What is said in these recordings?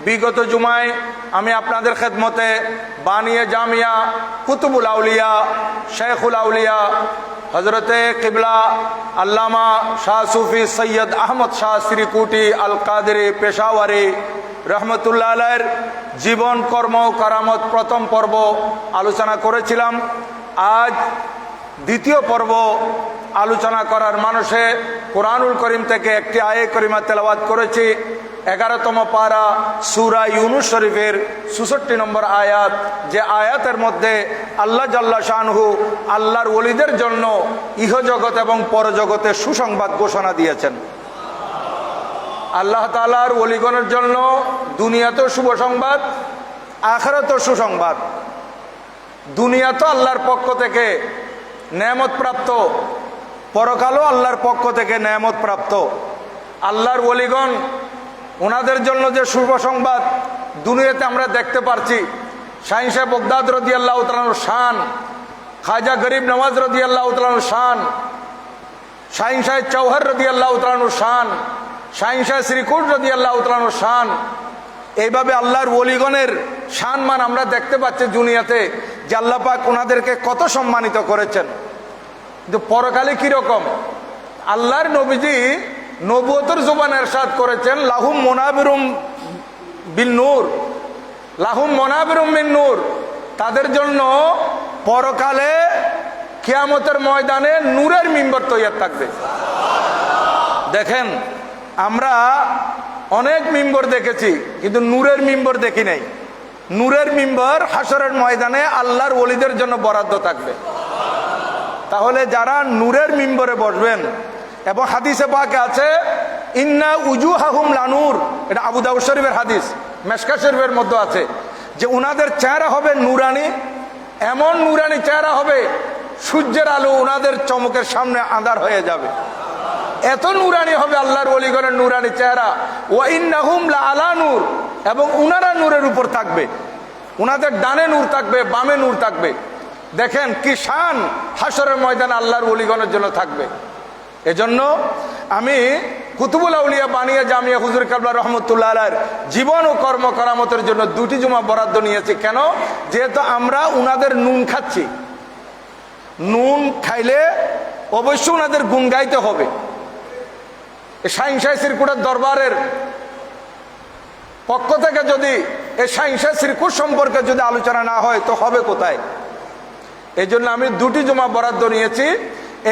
বিগত জুমায় আমি আপনাদের খেদমতে বানিয়ে জামিয়া কুতুবুল আউলিয়া শেখুল আউলিয়া হজরতে কিবলা আল্লামা শাহ সুফি সৈয়দ আহমদ শাহ শ্রীকুটি আল কাদেরি পেশাওয়ারি রহমতুল্লাহ আলাইহির জীবন কর্ম কারামত প্রথম পর্ব আলোচনা করেছিলাম। আজ দ্বিতীয় পর্ব আলোচনা করার মানুষে কোরআনুল করিম থেকে একটি আয়াত করিমা তেলাওয়াত করেছি। 11তম পারা সূরা ইউনুস শরীফের ৬৬ নম্বর আয়াত, যে আয়াতের মধ্যে আল্লাহ জাল্লা শানহু আল্লাহর ওলিদের জন্য ইহজগৎ এবং পরজগতে সুসংবাদ ঘোষণা দিয়েছেন। আল্লাহ তাআলার ওলিগণের জন্য দুনিয়াতেও শুভ সংবাদ, আখিরাতেও সুসংবাদ। দুনিয়া তো আল্লাহর পক্ষ থেকে নেয়ামত প্রাপ্ত, পরকালও আল্লাহর পক্ষ থেকে নেয়ামত প্রাপ্ত। আল্লাহর ওলিগণ ওনাদের জন্য যে শুভ সংবাদ দুনিয়াতে আমরা দেখতে পারছি। শাহিন সাহেব বগদাদ রাদিয়াল্লাহু তাআলার শান, খাজা গরিব নওয়াজ রাদিয়াল্লাহু তাআলার শান, শাহিন সাহেব চৌহার রাদিয়াল্লাহু তাআলার শান, শাহিন সাহেব শ্রীকুট রাদিয়াল্লাহু তাআলার শান। এইভাবে আল্লাহর ওলিগণের সম্মান আমরা দেখতে পাচ্ছি দুনিয়াতে, যে আল্লাহ পাক ওনাদেরকে কত সম্মানিত করেছেন। কিন্তু পরকালে কিরকম? আল্লাহর নবীজি নবুয়তের জবান ইরশাদ করেছেন, লাহুম মুনাবিরুম বিন নূর, লাহুম মুনাবিরুম বিন নূর, তাদের জন্য পরকালে কিয়ামতের ময়দানে নূরের মিম্বর তৈরি থাকবে। দেখেন, আমরা অনেক মিম্বর দেখেছি কিন্তু নূরের মিম্বর দেখি নাই। নূরের মিম্বর হাসরের ময়দানে আল্লাহর ওলিদের জন্য বরাদ্দ থাকবে। তাহলে যারা নূরের মিম্বরে বসবেন, এবং হাদিসে পাকে আছে ইন্না উজুহাহুম লানুর, এটা আবু দাউদ শরীফের হাদিস, মেশকাত শরীফের মধ্যে আছে, যে উনাদের চেহারা হবে নুরানি, এমন নুরানি চেহারা হবে সূর্যের আলো উনাদের চমকের সামনে আঁধার হয়ে যাবে। এত নুরানি হবে আল্লাহর ওলিগণের নুরানি চেহারা। ওয়া ইন্নাহুম লাআলা নূর, এবং উনারা নূরের উপর থাকবে, উনাদের ডানে নূর থাকবে, বামে নূর থাকবে। দেখেন কি শান হাসরের ময়দানে আল্লাহর ওলিগণের জন্য থাকবে। এজন্য আমি কুতুবুল আউলিয়া বানিয়া জামিয়া হুজুর কিবলা রহমতুল্লাহ আলাইহির জীবন ও কর্ম কারামতের জন্য 2টি জুমা বরাদ্দ নিয়েছি। কেন? যেহেতু আমরা উনাদের নুন খাচ্ছি, নুন খাইলে অবশ্যই উনাদের গুণ গাইতে হবে। শাহিন শাহ শ্রীকুটের দরবারের পক্ষ থেকে যদি এই শাহিন শাহ শ্রীকুট সম্পর্কে যদি আলোচনা না হয় তো হবে কোথায়? এই জন্য আমি 2টি জুমা বরাদ্দ নিয়েছি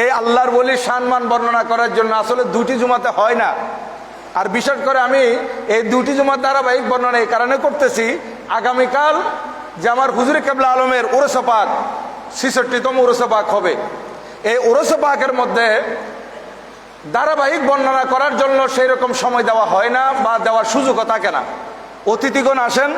এই আল্লাহর ওলির সম্মান বর্ণনা করার জন্য। আসলে 2টি জুমাতে হয় না। আর বিশেষ করে আমি এই 2টি জুমার ধারাবাহিক বর্ণনা এই কারণে করতেছি, আগামীকাল যে আমার হুজুর কিবলা আলমের উরুস পাক 66তম উরুস পাক হবে। এই উরুস পাকের মধ্যে ধারাবাহিক বর্ণনা করার জন্য সেই রকম সময় দেওয়া হয় না বা দেওয়ার সুযোগও থাকে না। অতিথিগণ আসেন,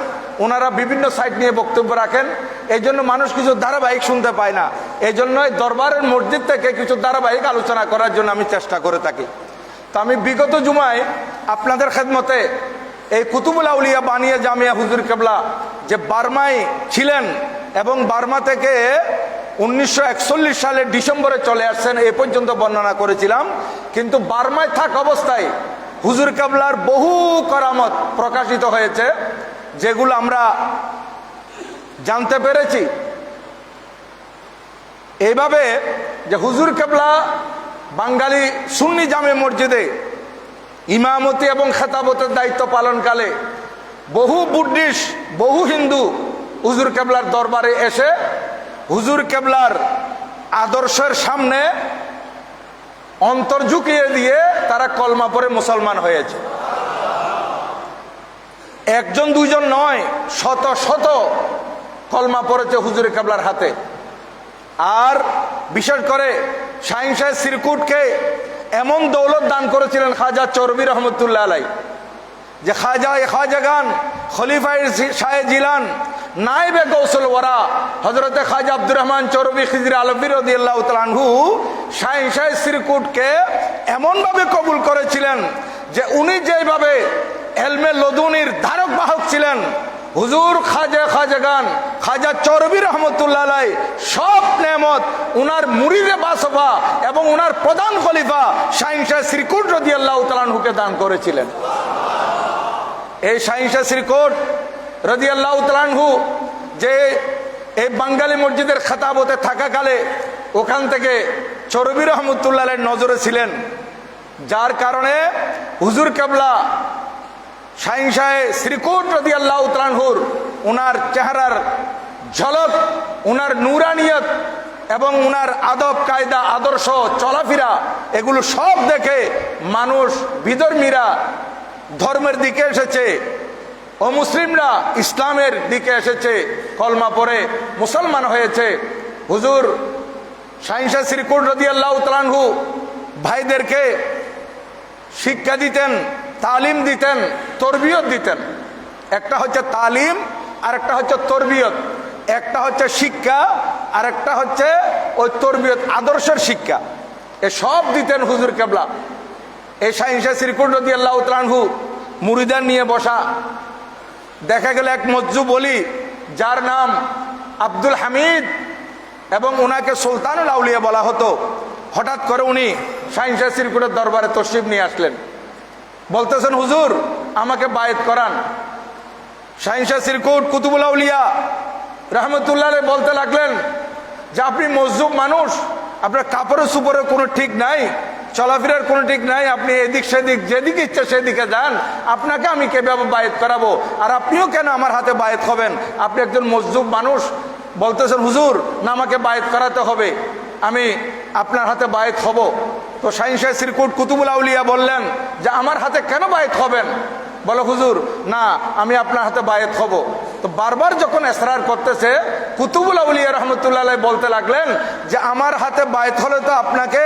ওনারা বিভিন্ন সাইট নিয়ে বক্তব্য রাখেন, এই জন্য মানুষ কিছু ধারাবাহিক শুনতে পায় না। এই জন্যই দরবারের মসজিদ থেকে কিছু ধারাবাহিক আলোচনা করার জন্য আমি চেষ্টা করে থাকি। তো আমি বিগত জুমায় আপনাদের খেদমতে এই কুতুবুল আউলিয়া বানিয়া জামিয়া হুজুর কিবলা যে বার্মায় ছিলেন এবং বার্মা থেকে 1941 সালের ডিসেম্বরে চলে আসছেন এ পর্যন্ত বর্ণনা করেছিলাম। কিন্তু বার্মায় থাক অবস্থায় হুজুর কিবলার বহু কারামত প্রকাশিত হয়েছে, যেগুলো আমরা জানতে পেরেছি। এইভাবে যে হুজুর কিবলা বাঙালি সুন্নি জামে মসজিদে ইমামতি এবং খেতাবতের দায়িত্ব পালনকালে বহু বুদ্ধিস্ট, বহু হিন্দু হুজুর কিবলার দরবারে এসে হুজুর কিবলার আদর্শের সামনে অন্তর ঝুঁকিয়ে দিয়ে তারা কলমা পড়ে মুসলমান হয়েছে। একজন দুইজন নয়, শত শত কলমা পড়েছে হুজুর কিবলার হাতে। আর বিশেষ করে শাহিন শাহ শ্রীকুটকে এমন দৌলত দান করেছিলেন খাজা চরবি রহমতুল্লাহ আলাই, যে খাজাগান খলিফায়ে শাহ জিলান নায়েবে গৌসুল ওয়ারা হযরতে খাজা আব্দুর রহমান চরবি খিজরি আলভী রাদিয়াল্লাহু তাআলা আনহু শাহিন শাহ শ্রীকুটকে এমন ভাবে কবুল করেছিলেন যে উনি যেভাবে এলমে লদুনির ধারক বাহক ছিলেন, হুজুর খাজাগান খাজা চরবি রহমতুল্লাহ আলাই সব নেয়ামত উনার মুরিদে বাসফা এবং উনার প্রধান খলিফা শাহিন শাহ শ্রীকুট রাদিয়াল্লাহু তাআলা আনহুকে দান করেছিলেন। এই শাহিনশাহ শ্রীকোট রাদিয়াল্লাহু তাআলা আনহু যে এই বাঙালি মসজিদের খেতাবতে থাকাকালে ওখান থেকে চরবি রহমতুল্লাহ আলাইহির নজরে ছিলেন, যার কারণে হুজুর কেবলা শাহিনশাহ শ্রীকোট রাদিয়াল্লাহু তাআলা আনহুর উনার চেহারার ঝলক, উনার নূরানিয়ত এবং উনার আদব কায়দা আদর্শ চলাফেরা এগুলো সব দেখে মানুষ বিধর্মীরা ধর্মের দিকে এসেছে, অমুসলিমরা ইসলামের দিকে এসেছে, কলমা পড়ে মুসলমান হয়েছে। হুজুর শাহিনশাহ শ্রীকোট রাদিয়াল্লাহু তাআলা আনহু ভাইদেরকে শিক্ষা দিতেন, তালিম দিতেন, তরবিয়ত দিতেন। একটা হচ্ছে তালিম আর একটা হচ্ছে তরবিয়ত, একটা হচ্ছে শিক্ষা আর একটা হচ্ছে ওই তরবিয়ত আদর্শের শিক্ষা, এ সব দিতেন হুজুর কেবলা। এই শাহিনশাহ শ্রীকোট রাদিয়াল্লাহু তাআলা আনহু মুরিদান নিয়ে বসা, দেখা গেল এক মজ্জু বলি যার নাম আব্দুল হামিদ এবং ওনাকে সুলতানুল আউলিয়া বলা হতো, হঠাৎ করে উনি শাহিনশাহ শ্রীকোটের দরবারে তশরিফ নিয়ে আসলেন, বলতেছেন হুজুর আমাকে বায়েত করান। শাহিনশাহ শ্রীকোট কুতুবুল আউলিয়া রহমতুল্লাহ আলাইহি বলতে লাগলেন যে আপনি মজজুব মানুষ, আপনার কাপড়ে সুপরে কোনো ঠিক নাই, চলাফেরার কোনো ঠিক নাই, আপনি এদিক সেদিক যেদিকে ইচ্ছা সেদিকে যান, আপনাকে আমি কিভাবে বায়েত করাবো, আর আপনিও কেন আমার হাতে বায়েত হবেন, আপনি একজন মজজুব মানুষ। বলতেছেন হুজুর না আমাকে বায়েত করাতে হবে, আমি আপনার হাতে বায়েত হব। তো শাহিনশাহ শ্রীকোট কুতুবুল আউলিয়া বললেন যে আমার হাতে কেন বায়েত হবেন? বলো হুজুর না আমি আপনার হাতে বায়েত হব। তো বারবার যখন এসরার করতেছে, কুতুবুল আউলিয়া রহমতুল্লাহ আলাইহি বলতে লাগলেন যে আমার হাতে বায়েত হলে তো আপনাকে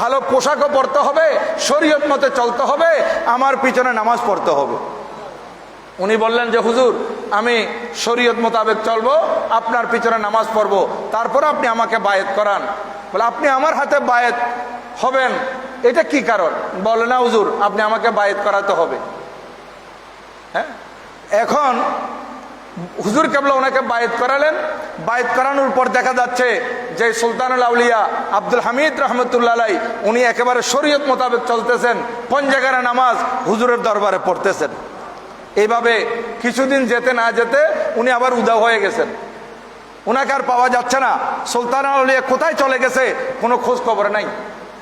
ভালো পোশাকও পরতে হবে, শরীয়ত মতে চলতে হবে, আমার পিছনে নামাজ পড়তে হবে। উনি বললেন যে হুজুর আমি শরীয়ত মোতাবেক চলবো, আপনার পিছনে নামাজ পড়বো, তারপর আপনি আমাকে বায়েত করান। বলে আপনি আমার হাতে বায়েত হবেন, এটা কি কারণ? বলে না হুজুর আপনি আমাকে বায়েত করাতে হবে। হ্যাঁ, এখন হুজুর কেবলা ওনাকে বায়েত করালেন। বায়েত করানোর পর দেখা যাচ্ছে যে সুলতানুল আউলিয়া আব্দুল হামিদ রহমতুল্লাহ আলাইহি উনি একেবারে শরীয়ত মোতাবেক চলতেছেন, পঞ্জাগারা নামাজ হুজুরের দরবারে পড়তেছেন। এইভাবে কিছুদিন যেতে না যেতে উনি আবার উধাও হয়ে গেছেন, ওনাকে আর পাওয়া যাচ্ছে না। সুলতানুল আউলিয়া কোথায় চলে গেছে কোনো খোঁজ খবর নাই।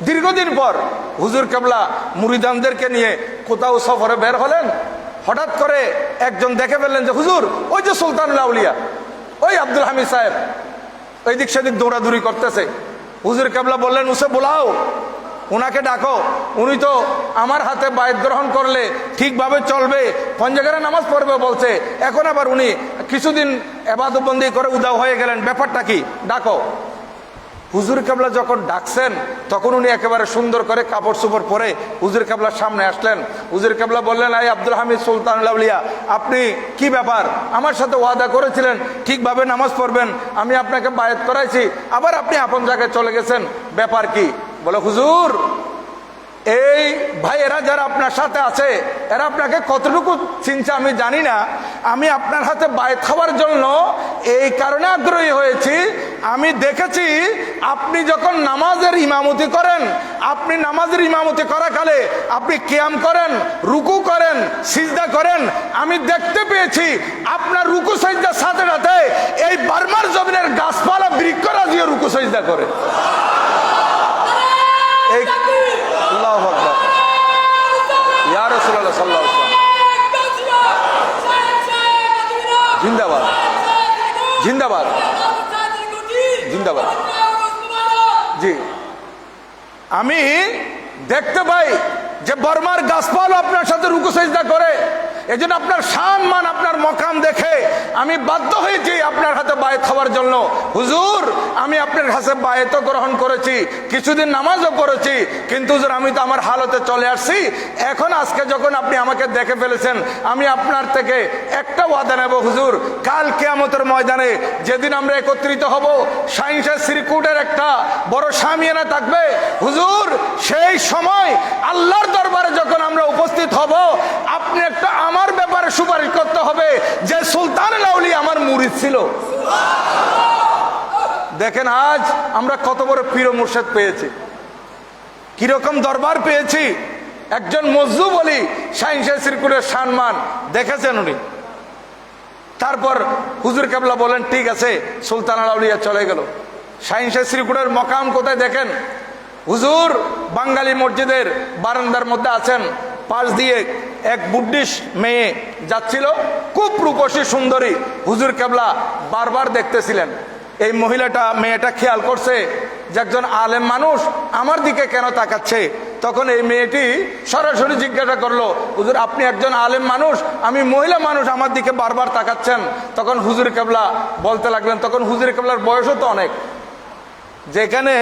দীর্ঘদিন পর হুজুর কেবলা মুরিদানদেরকে নিয়ে কোথাও সফরে বের হলেন, হঠাৎ করে একজন দেখে ফেললেন যে হুজুর ওই যে সুলতানুল আউলিয়া, ওই আব্দুল হামিদ সাহেব ওই দিক সেদিক দৌড়াদৌড়ি করতেছে। হুজুর কেবলা বললেন উসে বুলাও, ওনাকে ডাকো, উনি তো আমার হাতে বায়েত গ্রহণ করলে ঠিকভাবে চলবে, পঞ্জাগারে নামাজ পড়বে বলছে, এখন আবার উনি কিছুদিন ইবাদত বন্দি করে উধাও হয়ে গেলেন, ব্যাপারটা কি, ডাকো। হুজুর কেবলা যখন ডাকছেন তখন উনি একেবারে সুন্দর করে কাপড় চোপড় পরে হুজুর কেবলার সামনে আসলেন। হুজুর কেবলা বললেন এই আব্দুল হামিদ সুলতানুল আউলিয়া, আপনি কি ব্যাপার, আমার সাথে ওয়াদা করেছিলেন ঠিকভাবে নামাজ পড়বেন, আমি আপনাকে বায়েত করাইছি, আবার আপনি আপন জায়গায় চলে গেছেন, ব্যাপার কি? বলে হুজুর এই ভাই এরা যারা আপনার সাথে আছে এরা আপনাকে কতটুকু চিনছে আমি জানি না, আমি আপনার হাতে বায়েত খাওয়ার জন্য এই কারণে আগ্রহী হয়েছি, আমি দেখেছি আপনি যখন নামাজের ইমামতি করেন, আপনি নামাজের ইমামতি করাকালে আপনি কিয়াম করেন, রুকু করেন, সিজদা করেন, আমি দেখতে পেয়েছি আপনার রুকু সিজদার সাথে সাথে এই বার্মার জমিনের গাছপালা বৃক্ষরাজিও রুকু সিজদা করে। এই আল্লাহু আকবার, ইয়া রাসূলুল্লাহ সাল্লাল্লাহু আলাইহি ওয়াসাল্লাম, জিন্দাবাদ জিন্দাবাদ জিন্দাবাদ। জি, আমি দেখতে পাই যে বর্মার গাছপালা আপনার সাথে রুকু সিজদা করে, এজন্য আপনার সম্মান আপনার মকাম দেখে আমি বাধ্য হয়েছি আপনার হাতে বায়েত খাওয়ার জন্য। হুজুর আমি আপনার কাছে বায়েতও গ্রহণ করেছি, কিছুদিন নামাজও পড়েছি, কিন্তু হুজুর আমি তো আমার হালতে চলে আসছি, এখন আজকে যখন আপনি আমাকে দেখে ফেলেছেন আমি আপনার থেকে একটা ওয়াদা নেব হুজুর, কাল কিয়ামতের ময়দানে যেদিন আমরা একত্রিত হব শাহিনশাহ শ্রীকোটের একটা বড় শামিয়ানা থাকবে হুজুর, সেই সময় আল্লাহর দরবারে যখন আমরা উপস্থিত হব আপনি একটা আমার ব্যাপারে সুপারিশ করতে হবে যে সুলতানুল আউলিয়া আমার মুরিদ ছিল। দেখেন আজ আমরা কত বড় পীর মুর্শিদ পেয়েছি, কিরকম দরবার পেয়েছি, একজন মজলুম বলি শাহিন শাহ শ্রীকুটের সম্মান দেখেছেন উনি। তারপর হুজুর কেবলা বলেন ঠিক আছে, সুলতান আউলিয়া চলে গেল। শাহিন শাহ শ্রীকুটের মকাম কোথায় দেখেন, হুজুর বাঙালি মসজিদের বারান্দার মধ্যে আছেন, পাশ দিয়ে এক বুদ্ধিস মেয়ে যাচ্ছিল, খুব রূপসী সুন্দরী। হুজুর কেবলা বারবার দেখতেছিলেন। এই মেয়েটা খেয়াল করছে যে একজন আলেম মানুষ আমার দিকে কেন তাকাচ্ছে। তখন এই মেয়েটি সরাসরি জিজ্ঞাসা করলো, হুজুর আপনি একজন আলেম মানুষ, আমি মহিলা মানুষ, আমার দিকে বারবার তাকাচ্ছেন। তখন হুজুর কেবলা বলতে লাগলেন, তখন হুজুর কেবলার বয়সও তো অনেক, যেখানে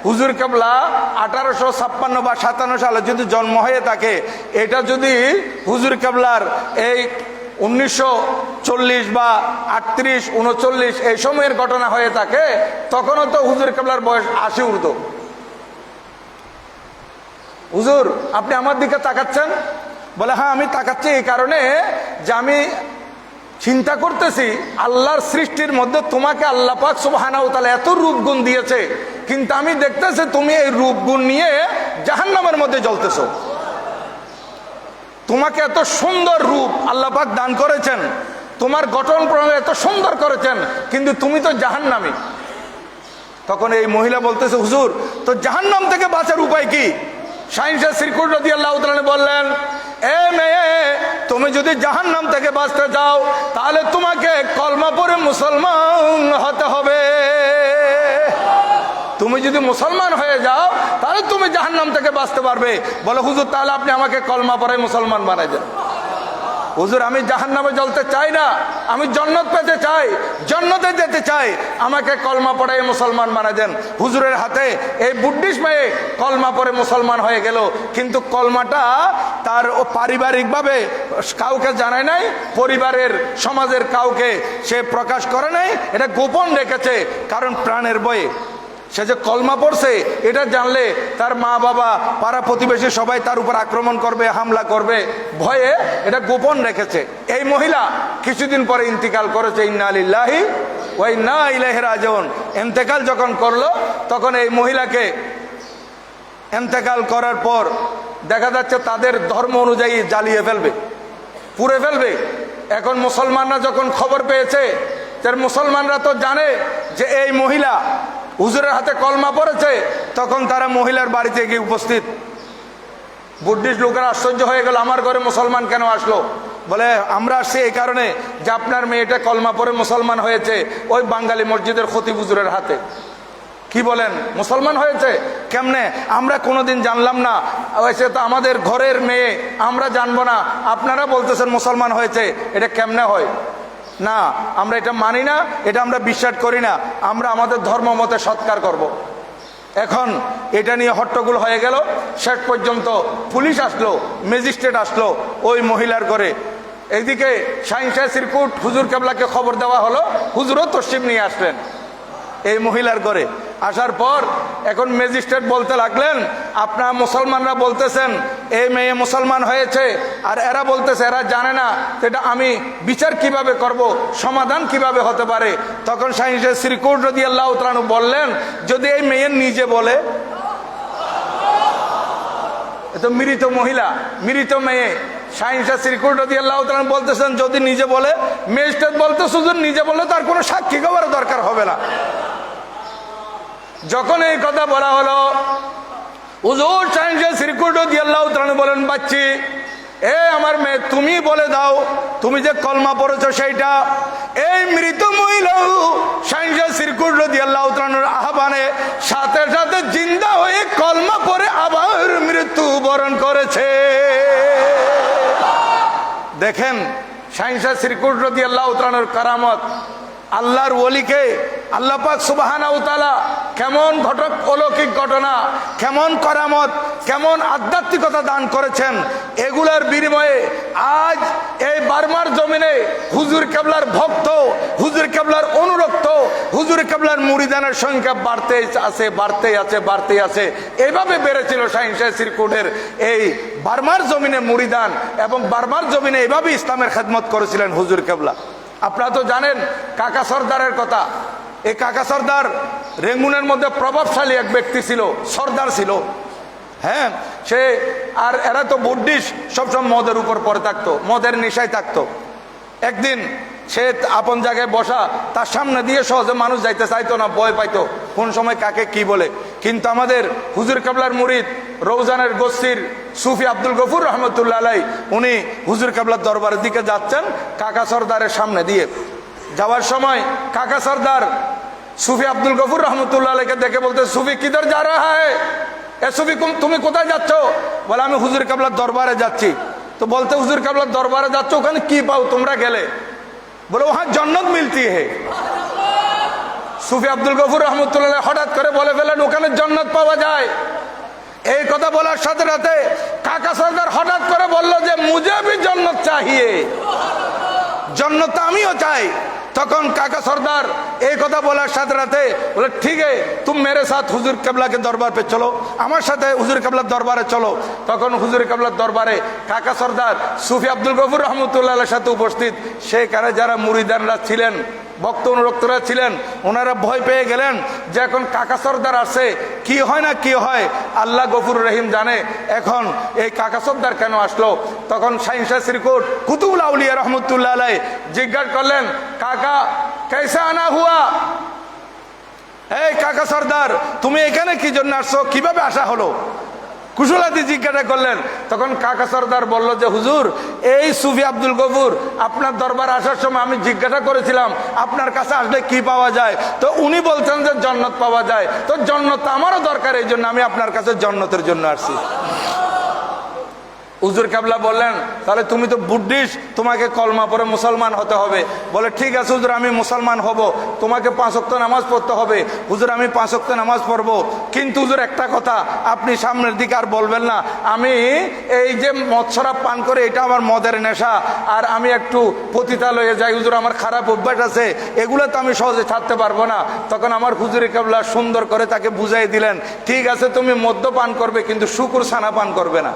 হুজুর কেবলা 1856 বা 57 সালে যদি জন্ম হয়ে থাকে, এটা যদি হুজুর কেবলার এই 1940 বা 38, 39 এই সময়ের ঘটনা হয়ে থাকে, তখনও তো হুজুর কেবলার বয়স 80 ঊর্ধ্ব। হুজুর আপনি আমার দিকে তাকাচ্ছেন? বলে হ্যাঁ আমি তাকাচ্ছি এই কারণে যে আমি চিন্তা করতেছি আল্লাহর সৃষ্টির মধ্যে তোমাকে আল্লাহ পাক সুবহানাহু ওয়া তাআলা এত রূপগুণ দিয়েছে, কিন্তু আমি দেখতেছি তুমি এই রূপগুণ নিয়ে জাহান্নামের মধ্যে জ্বলতেছো। তোমাকে এত সুন্দর রূপ আল্লাহ পাক দান করেছেন, তোমার গঠন প্রণালী এত সুন্দর করেছেন, কিন্তু তুমি তো জাহান্নামী। তখন এই মহিলা বলতেছে, হুজুর তো জাহান্নাম থেকে বাঁচার উপায় কি? শাহিন শাহ শ্রীকুট রাদিয়াল্লাহু তাআলা বললেন, এ মেয়ে, তুমি যদি জাহান্নাম থেকে বাঁচতে চাও তাহলে তোমাকে কলমা পড়ে মুসলমান হতে হবে। তুমি যদি মুসলমান হয়ে যাও তাহলে তুমি জাহান্নাম থেকে বাঁচতে পারবে। বলে হুজুর তাহলে আপনি আমাকে কলমা পড়ে মুসলমান বানাই দেন। হুজুর আমি জাহান্নামে জ্বলতে চাই না, আমি জান্নাত পেতে চাই, জান্নাতে যেতে চাই, আমাকে কলমা পড়ে মুসলমান বানাই দেন। হুজুরের হাতে এই বুদ্ধিস্ট মেয়ে কলমা পড়ে মুসলমান হয়ে গেল, কিন্তু কলমাটা তার পারিবারিকভাবে কাউকে জানায় নাই, পরিবারের সমাজের কাউকে সে প্রকাশ করে নাই, এটা গোপন রেখেছে। কারণ প্রাণের ভয়ে সে যে কলমা পড়ছে এটা জানলে তার মা বাবা পাড়া প্রতিবেশী সবাই তার উপর আক্রমণ করবে, হামলা করবে, ভয়ে এটা গোপন রেখেছে। এই মহিলা কিছুদিন পরে ইন্তিকাল করেছে। ইন্না লিল্লাহি ওয়া ইন্না ইলাইহি রাজিউন। ইন্তেকাল যখন করলো তখন এই মহিলাকে ইন্তেকাল করার পর দেখা যাচ্ছে তাদের ধর্ম অনুযায়ী জ্বালিয়ে ফেলবে, পুড়ে ফেলবে। এখন মুসলমানরা যখন খবর পেয়েছে, তার মুসলমানরা তো জানে যে এই মহিলা হুজুরের হাতে কলমা পড়েছে, তখন তারা মহিলার বাড়িতে গিয়ে উপস্থিত। বুদ্ধিস্ট লোকেরা আশ্চর্য হয়ে গেল, আমার ঘরে মুসলমান কেন আসলো? বলে আমরা আসছি এই কারণে যে আপনার মেয়েটা কলমা পড়ে মুসলমান হয়েছে ওই বাঙালি মসজিদের খতিব হুজুরের হাতে। কি বলেন, মুসলমান হয়েছে? কেমনে? আমরা কোনোদিন জানলাম না, হয়েছে তো আমাদের ঘরের মেয়ে, আমরা জানবো না, আপনারা বলতেছেন মুসলমান হয়েছে, এটা কেমনে হয়? না, আমরা এটা মানি না, এটা আমরা বিশ্বাস করি না, আমরা আমাদের ধর্ম মতে সৎকার করব। এখন এটা নিয়ে হট্টগোল হয়ে গেল। শেষ পর্যন্ত পুলিশ আসলো, ম্যাজিস্ট্রেট আসলো ওই মহিলার ঘরে। এইদিকে শাহিন শাহ শ্রীকুট হুজুর কেবলাকে খবর দেওয়া হলো, হুজুরও তসরিফ নিয়ে আসলেন এই মহিলার ঘরে। আসার পর এখন ম্যাজিস্ট্রেট বলতে লাগলেন, আপনারা মুসলমানরা বলতেছেন এই মেয়ে মুসলমান হয়েছে, আর এরা বলতেছে এরা জানে না, এটা আমি বিচার কিভাবে করব, সমাধান কিভাবে হতে পারে? তখন শাহিন শাহ শ্রীকুট রাদিয়াল্লাহু তাআলা বললেন, যদি এই মেয়ে নিজে বলে, এত মৃত মহিলা, মৃত মেয়ে, শাহিন শাহ শ্রীকুট রাদিয়াল্লাহু তাআলা বলতেছেন যদি নিজে বলে, ম্যাজিস্ট্রেট বলতেছে যদি নিজে বলে তার কোনো সাক্ষী খবর দরকার হবে না। যখন এই কথা বলা হলো, হুজুর শাহিন শাহ শ্রীকুট রাদিয়াল্লাহু তাআলা বলেন, বাচ্চি এ আমার মেয়ে, তুমি বলে দাও তুমি যে কলমা পড়েছো সেইটা। এই মৃত মহিলাও শাহিন শাহ শ্রীকুট রাদিয়াল্লাহু তাআলার আহ্বানে সাথে সাথে জিন্দা হয়ে কলমা পড়ে আবার মৃত্যু বরণ করেছে। দেখেন শাহিন শাহ শ্রীকুট রাদিয়াল্লাহু তাআলার কারামত। আল্লাহর ওলিকে আল্লাহ পাক সুবহানাহু ওয়া তাআলা কেমন অলৌকিক ঘটনা, কেমন কারামত, কেমন আধ্যাত্মিকতা দান করেছেন, এগুলার বিনিময়ে আজ এই বার্মার জমিনে হুজুর কেবলার ভক্ত, হুজুর কেবলার অনুরক্ত, হুজুর কেবলার মুরিদানের সংখ্যা বাড়তেই আছে। এইভাবে বেড়েছিল শাহিন শাহ শ্রীকুটের এই বার্মার জমিনে মুরিদান, এবং বার্মার জমিনে এইভাবে ইসলামের খেদমত করেছিলেন হুজুর কেবলা। আপনারা তো জানেন কাকা সর্দারের কথা। এই কাকা সর্দার রেঙ্গুনের মধ্যে প্রভাবশালী এক ব্যক্তি ছিল, সর্দার ছিল। হ্যাঁ, সে আর এরা তো বুদ্ধিস্ট, সবসময় মদের উপর পড়ে থাকতো, মদের নেশায় থাকতো। একদিন সে আপন জায়গায় বসা, তার সামনে দিয়ে সহজে মানুষ যাইতে চাইতো না, ভয় পাইতো কোন সময় কাকে কি বলে। কিন্তু আমাদের হুজুর কেবলার মুরিদ রৌজানের গোস্তির সুফি আব্দুল গফুর রহমতুল্লাহ আলাই, উনি হুজুর কেবলার দরবারের দিকে যাচ্ছেন কাকা সর্দারের সামনে দিয়ে। যাওয়ার সময় কাকা সর্দার সুফি আব্দুল গফুর রহমতুল্লাহ আলাইকে দেখে বলতে, সুফি কিধর যা রাহা হ্যায়, এ সুফি তুমি কোথায় যাচ্ছ? বলে আমি হুজুর কেবলার দরবারে যাচ্ছি। তো বলতে, হুজুর কেবলার দরবারে যাচ্ছ, ওখানে কি পাও তোমরা গেলে? বলে ওহা জন্নত মিলতি হে। সুফি আব্দুল গফুর রহমতুল্লাহ হঠাৎ করে বলে ফেলেন, ওখানে জন্নত পাওয়া যায়। এই কথা বলার সাথে সাথে কাকা সর্দার হঠাৎ করে বলল যে মুঝে ভি জন্নত চাহিয়ে, জন্নত আমিও চাই। তখন কাকা সর্দার এই কথা বলার সাথে সাথে বলে, ঠিক আছে তুম মেরে সাথ হুজুর কেবলা के दरबार पे चलो, আমার সাথে হুজুর কেবলার দরবারে চলো। তখন হুজুর কেবলার দরবারে কাকা সর্দার সুফি আব্দুল গফুর রহমতুল্লাহ সাথে উপস্থিত। সেখানে যারা মুরিদানরা ছিলেন, ভক্ত অনুরক্তরা ছিলেন, ওনারা ভয় পেয়ে গেলেন যে এখন কাকা সর্দার আসে, কি হয় না কি হয় আল্লাহ গফুর রহিম জানে। এখন এই কাকা সর্দার কেন আসলো? তখন শাহিন শাহ শ্রীকুট কুতুবুল আউলিয়া রহমতুল্লাহ আলাই জিজ্ঞাসা করলেন, কাকা कैसे आना हुआ? এই কাকা সর্দার তুমি এখানে কি জন্য আসছো, কিভাবে আসা হলো? কুশলাদি জিজ্ঞাসা করলেন। তখন কাকা সর্দার বলল যে হুজুর, এই সুফি আব্দুল গফুর আপনার দরবার আসার সময় আমি জিজ্ঞাসা করেছিলাম আপনার কাছে আসলে কি পাওয়া যায়, তো উনি বলছেন যে জান্নাত পাওয়া যায়। তো জান্নাত আমারও দরকার, এই জন্য আমি আপনার কাছে জান্নাতের জন্য আসছি। হুজুর কেবলা বললেন, তাহলে তুমি তো বুদ্ধিস্ট, তোমাকে কলমা পড়ে মুসলমান হতে হবে। বলে ঠিক আছে হুজুর, আমি মুসলমান হব, তোমাকে 5 ওয়াক্ত নামাজ পড়তে হবে। হুজুর আমি 5 ওয়াক্ত নামাজ পড়বো, কিন্তু হুজুর একটা কথা, আপনি সামনের দিকে আর বলবেন না আমি এই যে মদ শরাব পান করে এটা আমার মদের নেশা, আর আমি একটু পতিতালয়ে যাই হুজুর, আমার খারাপ অভ্যাস আছে, এগুলো তো আমি সহজে ছাড়তে পারবো না। তখন আমার হুজুর কেবলা সুন্দর করে তাকে বুঝাই দিলেন, ঠিক আছে তুমি মদ্য পান করবে, কিন্তু শুকুর ছানা পান করবে না।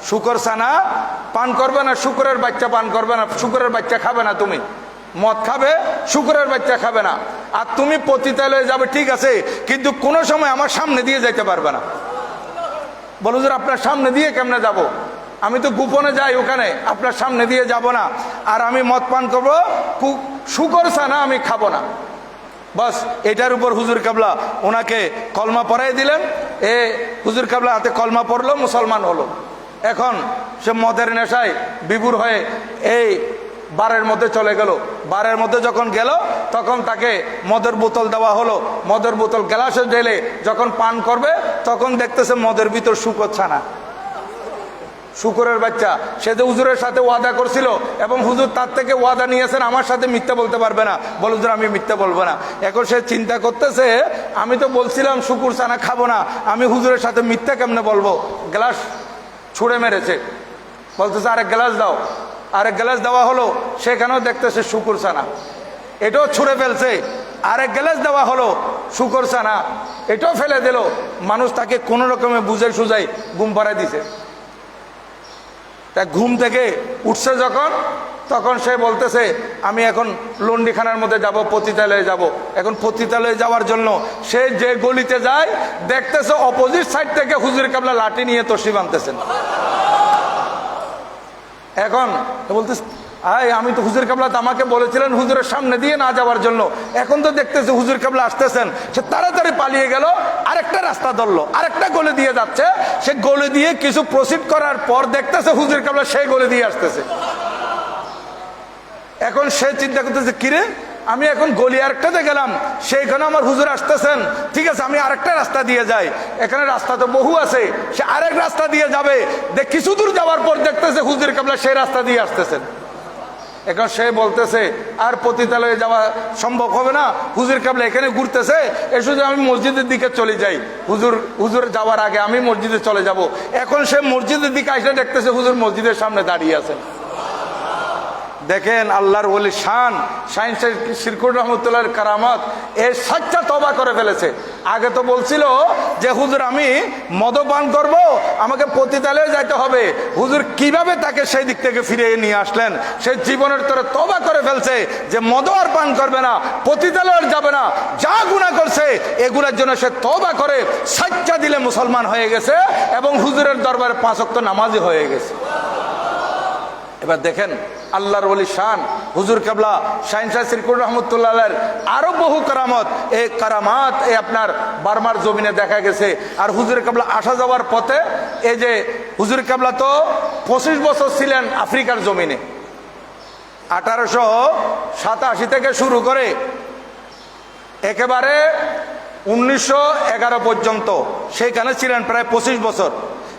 শুকর ছানা পান করবে না, শুকরের বাচ্চা পান করবে না, শুকরের বাচ্চা খাবে না। তুমি মদ খাবে, শুকরের বাচ্চা খাবে না। আর তুমি পতিতালয়ে যাবে ঠিক আছে, কিন্তু কোনো সময় আমার সামনে দিয়ে যাইতে পারবে না। বলো হুজুর আপনার সামনে দিয়ে কেমনে যাব? আমি তো গোপনে যাই ওখানে, আপনার সামনে দিয়ে যাব না। আর আমি মদ পান করবো, শুকর ছানা আমি খাবো না। বাস এটার উপর হুজুর কেবলা ওনাকে কলমা পড়াই দিলেন। এ হুজুর কেবলা হাতে কলমা পড়লো, মুসলমান হলো। এখন সে মদের নেশায় বিভোর হয়ে এই বারের মধ্যে চলে গেল। বারের মধ্যে যখন গেল তখন তাকে মদের বোতল দেওয়া হলো। মদের বোতল গ্লাসে ঢেলে যখন পান করবে তখন দেখতেছে মদের ভিতর শুকর ছানা, শুকরের বাচ্চা। সে যে হুজুরের সাথে ওয়াদা করছিল এবং হুজুর তার থেকে ওয়াদা নিয়েছেন আমার সাথে মিথ্যা বলতে পারবে না, বল হুজুর আমি মিথ্যা বলবো না। এখন সে চিন্তা করতেছে আমি তো বলছিলাম শুকুর ছানা খাবো না, আমি হুজুরের সাথে মিথ্যা কেমনে বলবো। গ্লাস ছুঁড়ে মেরেছে, বলতেছে আরেক গ্লাস দাও। আরেক গ্লাস দেওয়া হলো, সেখানেও দেখতেছে শুকুর ছানা, এটাও ছুঁড়ে ফেলছে। আরেক গ্লাস দেওয়া হলো, শুকুর ছানা, এটাও ফেলে দিল। মানুষ তাকে কোনো রকমে বুঝাই সুঝাই ঘুম পাড়ায় দিছে। তা ঘুম থেকে উঠছে যখন, তখন সে বলতেছে আমি এখন লন্ডিখানার মধ্যে যাব, পতিতালয়ে যাব। এখন পতিতালয়ে যাওয়ার জন্য সে যে গলিতে যায় দেখতেছে অপোজিট সাইড থেকে হুজুর কেবলা লাঠি নিয়ে তসি বাঁধতেছেন। এখন বলতেছে আমি তো হুজুর কেবলা আমাকে বলেছিলেন হুজুরের সামনে দিয়ে না যাওয়ার জন্য, এখন তো দেখতেছে হুজুর কেবলা আসতেছেন। সে তাড়াতাড়ি পালিয়ে গেল, আরেকটা রাস্তা ধরলো, আরেকটা গলি দিয়ে যাচ্ছে। সে গলি দিয়ে কিছু প্রসিড করার পর দেখতেছে হুজুর কেবলা সেই গলি দিয়ে আসতেছে। এখন সে চিন্তা করতেছে কিরে আমি এখন গলি আরেকটাতে গেলাম, সেইখানে আমার হুজুর আসতেছেন, ঠিক আছে আমি আরেকটা রাস্তা দিয়ে যাই, এখানে রাস্তা তো বহু আছে। সে আরেক রাস্তা দিয়ে যাবে, কিছু দূর যাওয়ার পর দেখতেছে হুজুর কেবলা সেই রাস্তা দিয়ে আসতেছেন। এখন সে বলতেছে আর পতিতালয়ে যাওয়া সম্ভব হবে না, হুজুর কেবলা এখানে ঘুরতেছে, এর শুধু আমি মসজিদের দিকে চলে যাই, হুজুর যাওয়ার আগে আমি মসজিদে চলে যাব। এখন সে মসজিদের দিকে এসে দেখতেছে হুজুর মসজিদের সামনে দাঁড়িয়ে আছেন। দেখেন আল্লাহর ওলি শান, শাহিন শ্রীকুট রহমতুল্লাহর কারামত, এ সাচ্চা তওবা করে ফেলেছে। আগে তো বলছিল যে হুজুর আমি মদপান করব, আমাকে পতিতালয়ে যাইতে হবে। হুজুর কিভাবে তাকে সেই দিক থেকে ফিরিয়ে নিয়ে আসলেন? সে জীবনের তরে তওবা করে ফেলছে যে মদ আর পান করবে না, পতিতালয়ে যাবে না, যা গুনাহ করছে এগুলোর জন্য সে তওবা করে সাজ্জা দিলে মুসলমান হয়ে গেছে এবং হুজুরের দরবারে 5 ওয়াক্ত নামাজি হয়ে গেছে। এবার দেখেন আল্লাহর ওলি শান হুজুর কেবলা শাহিন শাহ সিরকুর রহমতুল্লাহ আলাইহির আরো বহু কারামত, এই কারামাত এই আপনার বার্মার জমিনে দেখা গেছে। আর হুজুর কেবলা আসা যাওয়ার পথে এই যে হুজুর কেবলা তো 25 বছর ছিলেন আফ্রিকার জমিনে। 1887 থেকে শুরু করে একেবারে 1911 পর্যন্ত সেইখানে ছিলেন প্রায় 25 বছর,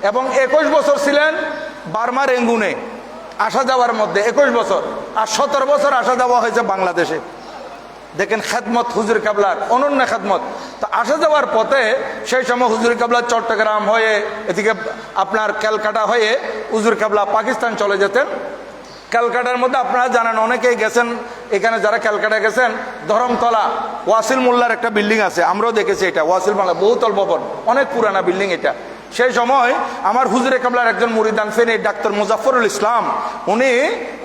এবং 21 বছর ছিলেন বার্মার রেঙ্গুনে আসা যাওয়ার মধ্যে 21 বছর, আর 17 বছর আসা যাওয়া হয়েছে বাংলাদেশে। দেখেন খেদমত হুজুর কেবলার অনন্য খেদমত। তো আসা যাওয়ার পথে সেই সময় হুজুর কেবলা চট্টগ্রাম হয়ে এদিকে আপনার ক্যালকাটা হয়ে হুজুর কেবলা পাকিস্তান চলে যেতেন। ক্যালকাটার মধ্যে আপনারা জানেন, অনেকেই গেছেন এখানে, যারা ক্যালকাটা গেছেন, ধরমতলা ওয়াসিল মোল্লার একটা বিল্ডিং আছে, আমরাও দেখেছি এটা ওয়াসিল মোল্লা, বহুতল ভবন, অনেক পুরানা বিল্ডিং এটা। সেই সময় আমার হুজুরে কাবলার একজন মুরিদান ফেনী ডাক্তার মুজাফফরুল ইসলাম, উনি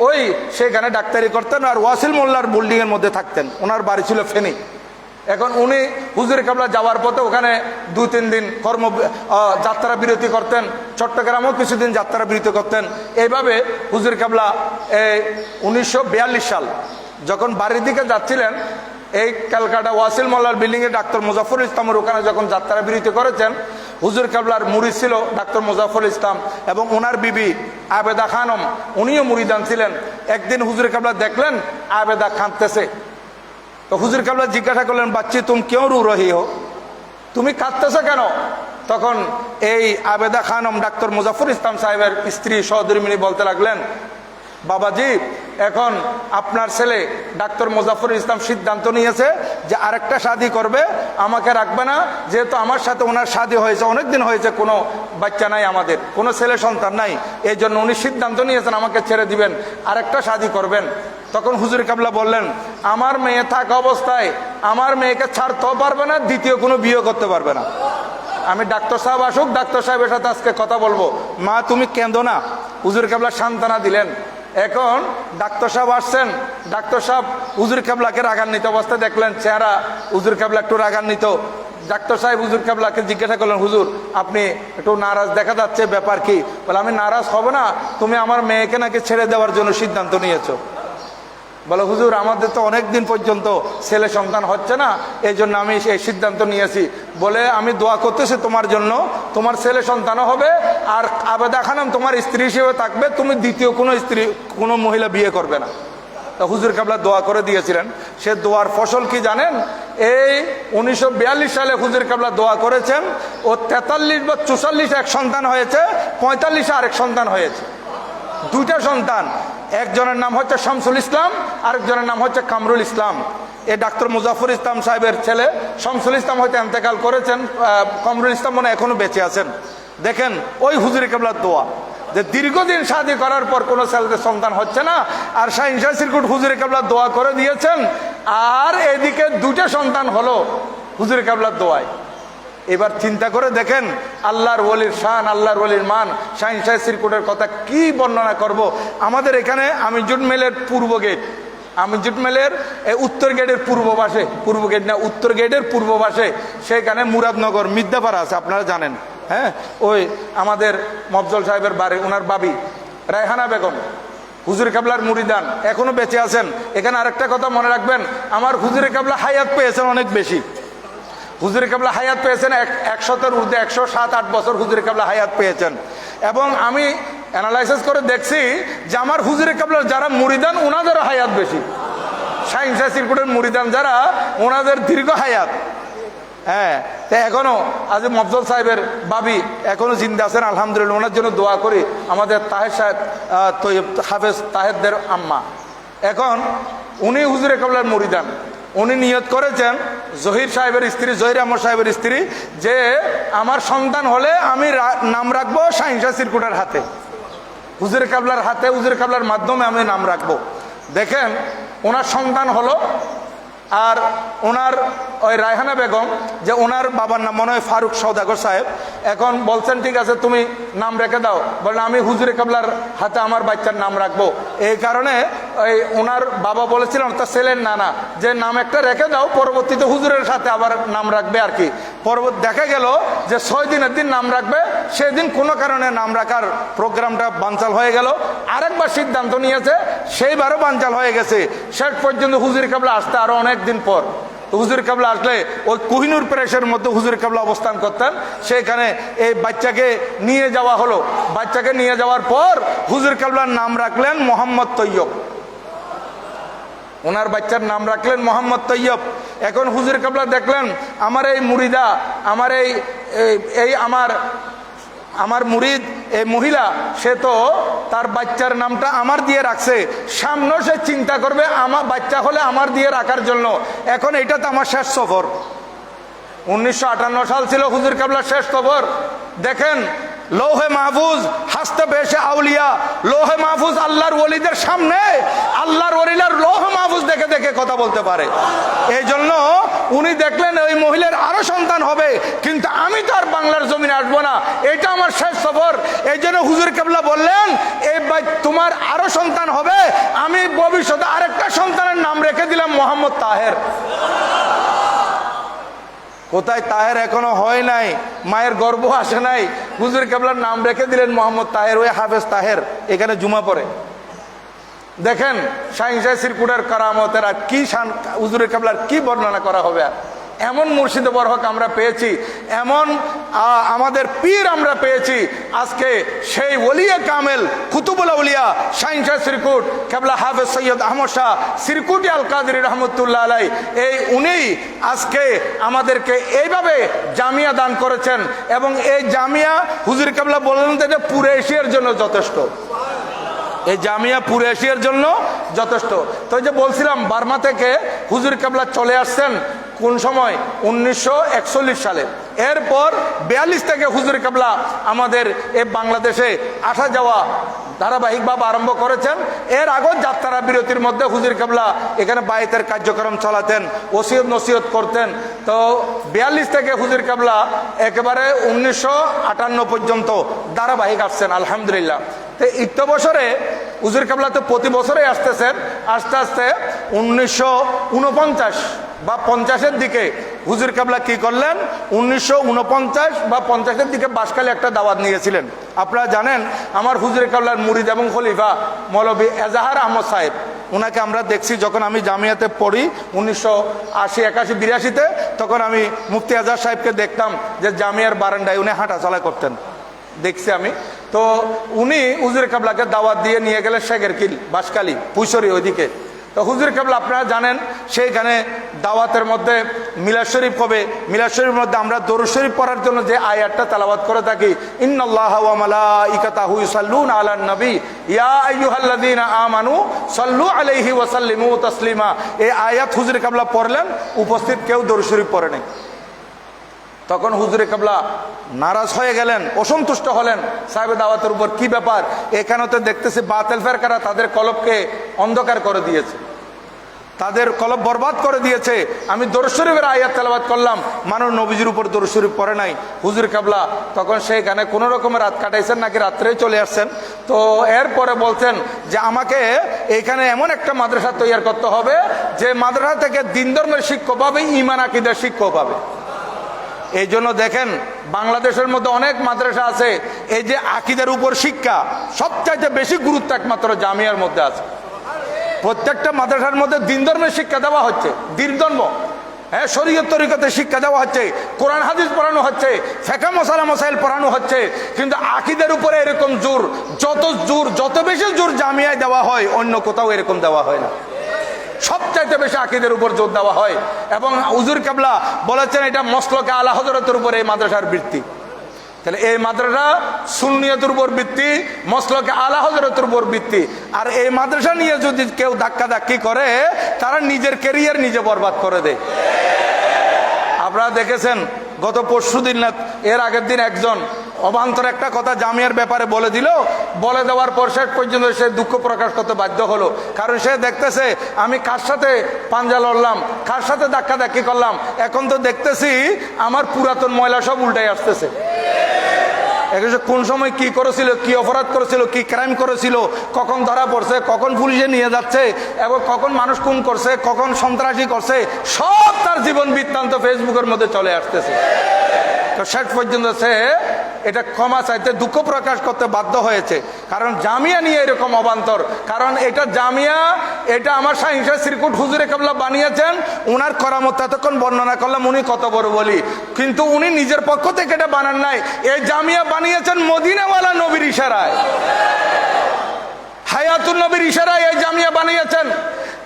ওই সেখানে ডাক্তারি করতেন আর ওয়াসিল মোল্লার বিল্ডিং এর মধ্যে থাকতেন। ওনার বাড়ি ছিল ফেনী। এখন উনি হুজুরে কাবলা যাওয়ার পথে ওখানে 2-3 দিন যাত্রা বিরতি করতেন, চট্টগ্রামেও কিছুদিন যাত্রা বিরতি করতেন। এইভাবে হুজুর কাবলা 1942 সাল যখন বাড়ির দিকে যাচ্ছিলেন, এই ক্যালকাটা ওয়াসিল মোল্লার বিল্ডিং এ ডাক্তার মুজাফফরুল ইসলামের ওখানে যখন যাত্রা বিরতি করেছেন, হুজুর কাবলার মুরিদ ছিল ডাক্তার মুজাফফরুল ইসলাম এবং ওনার বিবি আবেদা খানম, উনিও মুরিদান ছিলেন। একদিন হুজুর কাবলা দেখলেন আবেদা কাঁদতেছে। তো হুজুর কাবলা জিজ্ঞাসা করলেন, বাচ্চি তুমি কেউ রু রহি হো, তুমি কাঁদতেছো কেন? তখন এই আবেদা খানম ডাক্তার মুজাফফরুল ইসলাম সাহেবের স্ত্রী সহধর্মিনী বলতে লাগলেন, বাবাজি এখন আপনার ছেলে ডাক্তার মুজাফফরুল ইসলাম সিদ্ধান্ত নিয়েছে যে আরেকটা শাদী করবে, আমাকে রাখবে না, যেহেতু আমার সাথে ওনার শাদী হয়েছে অনেকদিন হয়েছে, কোনো বাচ্চা নাই, আমাদের কোনো ছেলে সন্তান নাই, এই জন্য উনি সিদ্ধান্ত নিয়েছেন আমাকে ছেড়ে দিবেন, আরেকটা শাদী করবেন। তখন হুজুর কাবলা বললেন, আমার মেয়ে থাকা অবস্থায় আমার মেয়েকে ছাড়তেও পারবে না, দ্বিতীয় কোনো বিয়ে করতে পারবে না। আমি ডাক্তার সাহেব আসুক, ডাক্তার সাহেবের সাথে আজকে কথা বলবো, মা তুমি কেঁদো না। হুজুর কাবলা সান্ত্বনা দিলেন। এখন ডাক্তার সাহেব আসছেন, ডাক্তার সাহেব হুজুর কাবলাকে রাগান্বিত অবস্থায় দেখলেন, চেহারা হুজুর কাবলা একটু রাগান্বিত। ডাক্তার সাহেব হুজুর কাবলাকে জিজ্ঞাসা করলেন, হুজুর আপনি একটু নারাজ দেখা যাচ্ছে, ব্যাপার কি? বলে, আমি নারাজ হব না, তুমি আমার মেয়েকে নাকি ছেড়ে দেওয়ার জন্য সিদ্ধান্ত নিয়েছো। বলে, হুজুর আমাদের তো অনেক দিন পর্যন্ত ছেলে সন্তান হচ্ছে না, এই জন্য আমি এই সিদ্ধান্ত নিয়েছি। বলে, আমি দোয়া করতেছি তোমার জন্য, তোমার ছেলে সন্তানও হবে, আর আবেদা খানম তোমার স্ত্রী হিসেবে থাকবে, তুমি দ্বিতীয় কোনো মহিলা বিয়ে করবে না। তা হুজুর কাবলা দোয়া করে দিয়েছিলেন। সে দোয়ার ফসল কি জানেন? এই 1942 সালে হুজুর কাবলা দোয়া করেছেন, ও 43 বা 44 এক সন্তান হয়েছে, 45 আরেক সন্তান হয়েছে, 2টা সন্তান। একজনের নাম হচ্ছে শামসুল ইসলাম, আরেকজনের নাম হচ্ছে কামরুল ইসলাম। এই ডাক্তার মুজাফফর ইসলাম সাহেবের ছেলে শামসুল ইসলাম হয়তো ইন্তেকাল করেছেন, কামরুল ইসলাম মনে এখনো বেঁচে আছেন। দেখেন ওই হুজুর কাবলার দোয়া, যে দীর্ঘদিন শাদী করার পর কোনো ছেলেদের সন্তান হচ্ছে না, আর শাহিন শাহ সিরকুট হুজুর কাবলা দোয়া করে দিয়েছেন, আর এদিকে 2টা সন্তান হলো হুজুর কাবলার দোয়ায়। এবার চিন্তা করে দেখেন আল্লাহর ওলির শান, আল্লাহর ওলির মান, শাহিন শাহ সিরকুটের কথা কি বর্ণনা করব। আমাদের এখানে আমিজুট মেলের পূর্ব গেট, আমিজুট মেলের উত্তর গেটের পূর্ব পাশে, পূর্ব গেট না উত্তর গেটের পূর্ব পাশে, সেখানে মুরাদনগর মিদ্যাপাড়া আছে, আপনারা জানেন। হ্যাঁ, ওই আমাদের মফজল সাহেবের বাড়ি, ওনার বাবি রায়হানা বেগম হুজুর কাবলার মুরিদান, এখনো বেঁচে আছেন। এখানে আরেকটা কথা মনে রাখবেন, আমার হুজুর কাবলা হায়াত পেয়েছেন অনেক বেশি। হুজুর কাবলা হায়াত পেয়েছেন 100-এর ঊর্ধ্বে, 107-8 বছর হুজুর কাবলা হায়াত পেয়েছেন। এবং আমি অ্যানালাইসিস করে দেখছি যে আমার হুজুর কাবলার যারা মুরিদান ওনাদেরও হায়াত বেশি। শাহিন শাহ সিরকুটের মুরিদান যারা, ওনাদের দীর্ঘ হায়াত। হ্যাঁ, এখনো আজ মফজল সাহেবের বাবি এখনো জিন্দা আছেন, আলহামদুলিল্লাহ। ওনার জন্য দোয়া করি, আমাদের তাহের সাহেব হাফেজ তাহেরদের আম্মা। এখন উনি হুজুরে কাবলার মুরিদান, উনি নিয়ত করেছেন জহির সাহেবের স্ত্রী, জহির আহমদ সাহেবের স্ত্রী, যে আমার সন্তান হলে আমি নাম রাখবো শাহিন শাহ সিরকুটের হাতে, হুজুর কাবলার হাতে, হুজুর কাবলার মাধ্যমে আমি নাম রাখবো। দেখেন ওনার সন্তান হলো, আর ওনার ওই রায়হানা বেগম, যে ওনার বাবার নাম মনে হয় ফারুক সওদাগর সাহেব, এখন বলছেন ঠিক আছে তুমি নাম রেখে দাও। বলেন আমি হুজুরে কাবলার হাতে আমার বাচ্চার নাম রাখবো। এই কারণে ওই ওনার বাবা বলেছিলেন তার ছেলের নানা যে নাম একটা রেখে দাও, পরবর্তীতে হুজুরের সাথে আবার নাম রাখবে আর কি। পরবর্তী দেখা গেল যে 6 দিনের দিন নাম রাখবে, সেদিন কোনো কারণে নাম রাখার প্রোগ্রামটা বানচাল হয়ে গেল। আরেকবার সিদ্ধান্ত নিয়েছে, সেইবারও বানচাল হয়ে গেছে। শেষ পর্যন্ত হুজুর কাবলা আসতে আরো অনেক দিন পর। হুজুর কাবলা আসলে ওই কোহিনুর প্রেসের মধ্যে হুজুর কাবলা অবস্থান করতেন, সেখানে এই বাচ্চাকে নিয়ে যাওয়া হলো। বাচ্চাকে নিয়ে যাওয়ার পর হুজুর কাবলার নাম রাখলেন মোহাম্মদ তৈয়ব। ওনার বাচ্চার নাম রাখলেন মোহাম্মদ তৈয়ব। এখন হুজুর কাবলা দেখলেন আমার এই মুরিদা, আমার এই আমার মুরিদ এই মহিলা, সে তো তার বাচ্চার নামটা আমার দিয়ে রাখছে, সামনে সে চিন্তা করবে আমার বাচ্চা হলে আমার দিয়ে রাখার জন্য। এখন এটা তো আমার শেষ সফর। 1958 সাল ছিল হুজুর কাবলার শেষ সফর। দেখেন লৌহে মাহফুজ হাসতে পেশে আউলিয়া, লৌহে মাহফুজ আল্লাহর ওলিদের সামনে, আল্লাহর ওলিরা লৌহে মাহফুজ দেখে দেখে কথা বলতে পারে। এই জন্য উনি দেখলেন ওই মহিলার আরো সন্তান হবে, কিন্তু আমি তো আর বাংলার জমিনে আসবো না, এটা আমার শেষ সফর। এই জন্য হুজুর কাবলা বললেন এই তোমার আরো সন্তান হবে, আমি ভবিষ্যতে আরেকটা সন্তানের নাম রেখে দিলাম মোহাম্মদ তাহের। কোথায় তাহের এখনো হয় নাই, মায়ের গর্ভ আসে নাই, হুজুর কাবলার নাম রেখে দিলেন মোহাম্মদ তাহের। ওই হাফেজ তাহের এখানে জুমা পড়ে। দেখেন শাহিনশাহ শ্রীকুটের কারামতের আর কি শান, হুজুর কাবলার কি বর্ণনা করা হবে। আর এমন মুর্শিদ বরহক আমরা পেয়েছি, এমন আমাদের পীর আমরা পেয়েছি। আজকে সেই ওলিয়ে কামেল কুতুবুল আউলিয়া শাহিনশাহ শ্রীকুট কেবলা হাফেজ সৈয়দ আহমদ শাহ শ্রীকুটি আল কাদরি রহমতুল্লাহ আলাই, এই উনি আজকে আমাদেরকে এইভাবে জামিয়া দান করেছেন। এবং এই জামিয়া হুজুর কাবলা বললেন যে পুরো এশিয়ার জন্য যথেষ্ট। এই জামিয়া পুরো এশিয়ার জন্য যথেষ্ট। তো যে বলছিলাম বার্মা থেকে হুজুর কাবলা চলে আসছেন কোন সময়, 1941 সালে। এরপর 42 থেকে হুজুর কাবলা আমাদের এই বাংলাদেশে আসা যাওয়া ধারাবাহিকভাবে আরম্ভ করেছেন। এর আগেও যাত্রা বিরতির মধ্যে হুজুর কাবলা এখানে বাইতের কার্যক্রম চালাতেন, ওসিয়ত নসিহত করতেন। তো 42 থেকে হুজুর কাবলা একেবারে 1958 পর্যন্ত ধারাবাহিক আসছেন আলহামদুলিল্লাহ। তো ইত্য বছরে হুজুর কাবলা তো প্রতি বছরে আসতেছেন। আস্তে আস্তে 1949 বা 50-এর দিকে হুজুর কাবলা কি করলেন, 1949 বা 50-এর দিকে বাঁশখালী একটা দাওয়াত নিয়েছিলেন। আপনারা জানেন আমার হুজুর কাবলার মুরিদ এবং খলিফা মৌলভী এজাহার আহমদ সাহেব, ওনাকে আমরা দেখছি যখন আমি জামিয়াতে পড়ি 1980, 81, 82-তে, তখন আমি মুফতি এজাহার সাহেবকে দেখতাম যে জামিয়ার বারান্দায় উনি হাঁটা চলা করতেন, দেখছি আমি। তো উনি হুজুর কাবলাকে দাওয়াত দিয়ে নিয়ে গেলেন শেখের কিল বাঁশখালী পুইশরি ওইদিকে। তো হুজুর কাবলা আপনারা জানেন সেইখানে দাওয়াতের মধ্যে মিলাদ শরীফ হবে। মিলাদ শরীফের মধ্যে আমরা দরুদ শরীফ পড়ার জন্য যে আয়াতটা তেলাওয়াত করে থাকি, ইন্নাল্লাহা ওয়া মালাইকাতাহু ইউসাল্লুনা আলান নবী ইয়া আইয়ুহাল্লাযীনা আমানু সাল্লু আলাইহি ওয়া সাল্লিমু তাসলিমা। এই আয়াত হুজুর কাবলা পড়লেন, উপস্থিত কেউ দরুদ শরীফ পড়ে নাই। তখন হুজুরে কাবলা নারাজ হয়ে গেলেন, অসন্তুষ্ট হলেন সাহেব দাওয়াতের উপর। কি ব্যাপার, এখানে তো দেখতেছি বাতিল ফেরকারা তাদের কলবকে অন্ধকার করে দিয়েছে, তাদের কলব বরবাদ করে দিয়েছে। আমি দরুদ শরীফের আয়াত তেলাওয়াত করলাম, মানুষ নবীজির উপর দরুদ শরীফ পড়ে নাই। হুজুর কাবলা তখন সেইখানে কোনো রকমের রাত কাটাইছেন, নাকি রাত্রেই চলে আসছেন। তো এরপরে বলছেন যে আমাকে এইখানে এমন একটা মাদ্রাসা তৈরি করতে হবে যে মাদ্রাসা থেকে দিন ধর্মের শিক্ষক পাবে, ঈমান আকীদার শিক্ষক পাবে। এই জন্য দেখেন বাংলাদেশের মধ্যে অনেক মাদ্রাসা আছে, এই যে আকীদার উপর শিক্ষা সবচাইতে বেশি গুরুত্ব একমাত্র জামিয়ার মধ্যে আছে। প্রত্যেকটা মাদ্রাসার মধ্যে দিন ধর্মের শিক্ষা দেওয়া হচ্ছে, দিন ধর্ম, হ্যাঁ, শরীয়ত তরিকতের শিক্ষা দেওয়া হচ্ছে, কোরআন হাদিস পড়ানো হচ্ছে, ফিকহ মাসালা মাসাইল পড়ানো হচ্ছে। কিন্তু আকীদার উপরে এরকম জোর, যত বেশি জোর জামিয়ায় দেওয়া হয় অন্য কোথাও এরকম দেওয়া হয় না। সবচাইতে বেশি আকীদার উপর জোর দেওয়া হয়। এবং হুজুর কাবলা বলেছেন এটা মসলকে আলা হযরতের উপর এই মাদ্রাসার ভিত্তি। তাহলে এই মাদ্রাসা সুন্নিয়তের উপর ভিত্তি, মসলকে আলা হযরতের উপর ভিত্তি। আর এই মাদ্রাসা নিয়ে যদি কেউ ধাক্কাধাক্কি করে, তারা নিজের ক্যারিয়ার নিজে বরবাদ করে দেয়। আপনারা দেখেছেন গত পরশুদিন না এর আগের দিন একজন অবান্তর একটা কথা জামিয়ার ব্যাপারে বলে দিল, বলে দেওয়ার পর শেষ পর্যন্ত সে দুঃখ প্রকাশ করতে বাধ্য হলো। কারণ সে দেখতেছে আমি কার সাথে পাঞ্জা লড়লাম, কার সাথে ধাক্কাধাক্কি করলাম, এখন তো দেখতেছি আমার পুরাতন ময়লা সব উল্টাই আসতেছে। কোন সময় কি করেছিল, কি অপরাধ করেছিল, কি ক্রাইম করেছিল, কখন ধরা পড়ছে, কখন পুলিশে নিয়ে যাচ্ছে, এবং কখন মানুষ খুন করছে, কখন সন্ত্রাসী করছে, সব তার জীবন বৃত্তান্ত ফেসবুকের মধ্যে চলে আসতেছে। তো শেষ পর্যন্ত সে এটা ক্ষমা চাইতে দুঃখ প্রকাশ করতে বাধ্য হয়েছে। কারণ জামিয়া নিয়ে এরকম অবান্তর, কারণ এটা জামিয়া, এটা আমার শাহ শ্রীকুট হুজুরে কেবলা বানিয়েছেন। উনার করামত এতক্ষণ বর্ণনা করলাম উনি কত বড় বলি, কিন্তু উনি নিজের পক্ষ থেকে এটা বানান নাই। এই জামিয়া বানিয়েছেন মদিনাওয়ালা নবীর ইশারায়, হায়াতুন নবীর ইশারায় এই জামিয়া বানিয়েছেন।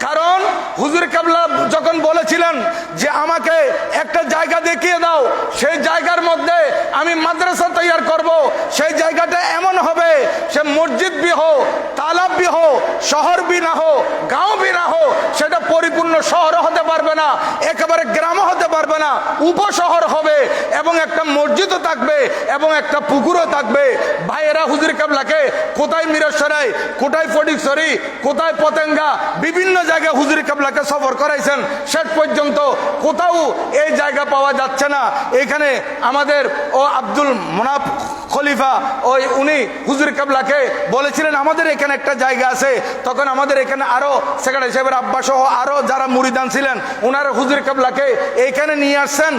কারণ হুজুর কেবলা যখন বলেছিলেন যে আমাকে একটা জায়গা দেখিয়ে দাও, সেই জায়গার মধ্যে আমি মাদ্রাসা তৈরি করব, সেই জায়গাটা এমন হবে সে মসজিদ বি হো, তালাব বি হো, শহর বি না হো, গাঁও বি না হো, সেটা পরিপূর্ণ শহর হতে পারবে না, একেবারে গ্রামও হতে পারবে না, উপশহর হবে, এবং একটা মসজিদও থাকবে এবং একটা পুকুরও থাকবে। ভাইয়েরা হুজুর কেবলাকে কোথায় মিরসরাই, কোথায় ফটিকছড়ি, কোথায় পতেঙ্গা, বিভিন্ন জায়গায় হুজুর কেবলাকে সফর করাইছেন, শেষ পর্যন্ত কোথাও এই জায়গা পাওয়া যাচ্ছে না। এখানে আমাদের ও আব্দুল মোনাফ খলিফা ওই উনি হুজুর কেবলাকে বলেছিলেন আমাদের এখানে একটা জায়গা আছে, তখন আমাদের এখানে আরো সেক্রেটারি সাহেবের আব্বা সহ আরো যারা মুরিদান ছিলেন ওনারা হুজুর কেবলাকে এইখানে নিয়ে আসছেন।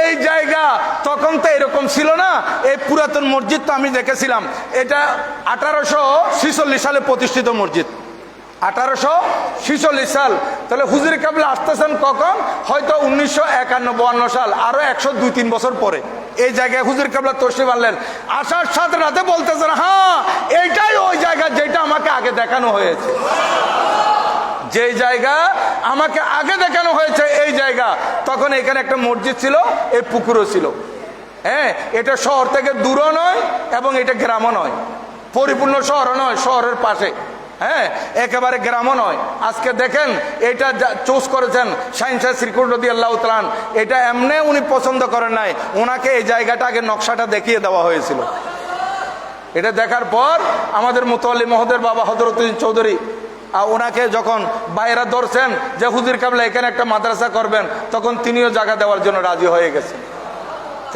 এই জায়গা তখন তো এরকম ছিল না। এই পুরাতন মসজিদ তো আমি দেখেছিলাম, এটা 1846 সালে প্রতিষ্ঠিত মসজিদ, 1846 সাল। তাহলে হুজুর কেবলা আসতেছেন কখন? হয়তো 1951-52 সাল, আরো 102-3 বছর পরে এই জায়গায় হুজুর কেবলা তশরিফ আনলেন। আসার সাথে রাতে বলতেছেন হ্যাঁ এইটাই ওই জায়গা যেটা আমাকে আগে দেখানো হয়েছে, যে জায়গা আমাকে আগে দেখানো হয়েছে এই জায়গা। তখন এখানে একটা মসজিদ ছিল, এই পুকুরও ছিল। হ্যাঁ, এটা শহর থেকে দূরও নয় এবং এটা গ্রামও নয়, পরিপূর্ণ শহরও নয়, শহরের পাশে, হ্যাঁ একেবারে গ্রামও নয়। আজকে দেখেন এটা চুজ করেছেন শাহ শ্রীকুট রাদিয়াল্লাহু তাআলা, এটা এমনি উনি পছন্দ করেন নাই, ওনাকে এই জায়গাটা আগে নকশাটা দেখিয়ে দেওয়া হয়েছিল। এটা দেখার পর আমাদের মুতাওয়াল্লি মহোদয়ের বাবা হযরতুদ্দিন চৌধুরী ওনাকে যখন বাইরা ধরছেন যে হুজুর কেবলা এখানে একটা মাদ্রাসা করবেন, তখন তিনিও জায়গা দেওয়ার জন্য রাজি হয়ে গেছেন।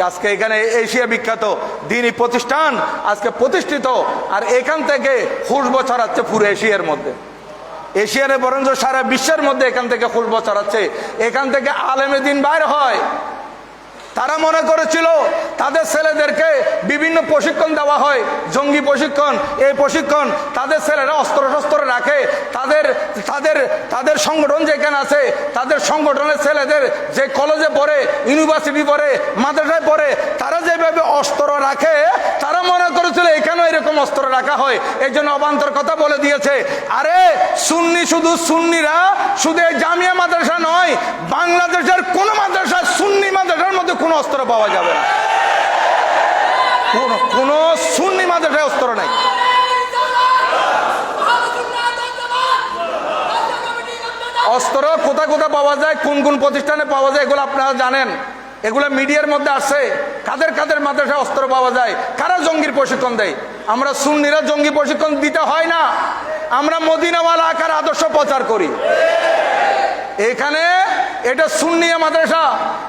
আজকে এখানে এশিয়া বিখ্যাত দ্বীনি প্রতিষ্ঠান আজকে প্রতিষ্ঠিত, আর এখান থেকে খুশবু ছড়াচ্ছে পুরো এশিয়ার মধ্যে, এশিয়ারে বরঞ্চ সারা বিশ্বের মধ্যে এখান থেকে খুশবু ছড়াচ্ছে। এখান থেকে আলেমে দ্বীন বাইর হয়। তারা মনে করেছিল তাদের ছেলেদেরকে বিভিন্ন প্রশিক্ষণ দেওয়া হয়, জঙ্গি প্রশিক্ষণ, এই প্রশিক্ষণ, তাদের ছেলেরা অস্ত্র শস্ত্র রাখে, তাদের তাদের তাদের সংগঠন যেখানে আছে, তাদের সংগঠনের ছেলেদের যে কলেজে পড়ে, ইউনিভার্সিটি পড়ে, মাদ্রাসায় পড়ে, তারা যেভাবে অস্ত্র রাখে, তারা মনে করেছিল এখানেও এরকম অস্ত্র রাখা হয়। এই জন্য অবান্তর কথা বলে দিয়েছে। আরে সুন্নি, শুধু সুন্নিরা, শুধু এই জামিয়া মাদ্রাসা নয়, বাংলাদেশের কোন মাদ্রাসা, সুন্নি মাদ্রাসার মধ্যে কোনো অস্ত্র পাওয়া যাবে না, কোন সুন্নি মাদ্রাসায় অস্ত্র নাই। অস্ত্র কোথায় কোথায় পাওয়া যায়, কোন কোন প্রতিষ্ঠানে পাওয়া যায়, এগুলো আপনারা জানেন, এগুলো মিডিয়ার মধ্যে আসছে। কাদের কাদের মাদ্রাসায় অস্ত্র পাওয়া যায়, কারা জঙ্গির প্রশিক্ষণ দেয়। আমরা সুন্নিরা জঙ্গি প্রশিক্ষণ দিতে হয় না, আমরা মদিনাওয়ালা আকার আদর্শ প্রচার করি। এখানে এটা সুন্নিয়া মাদ্রাসা,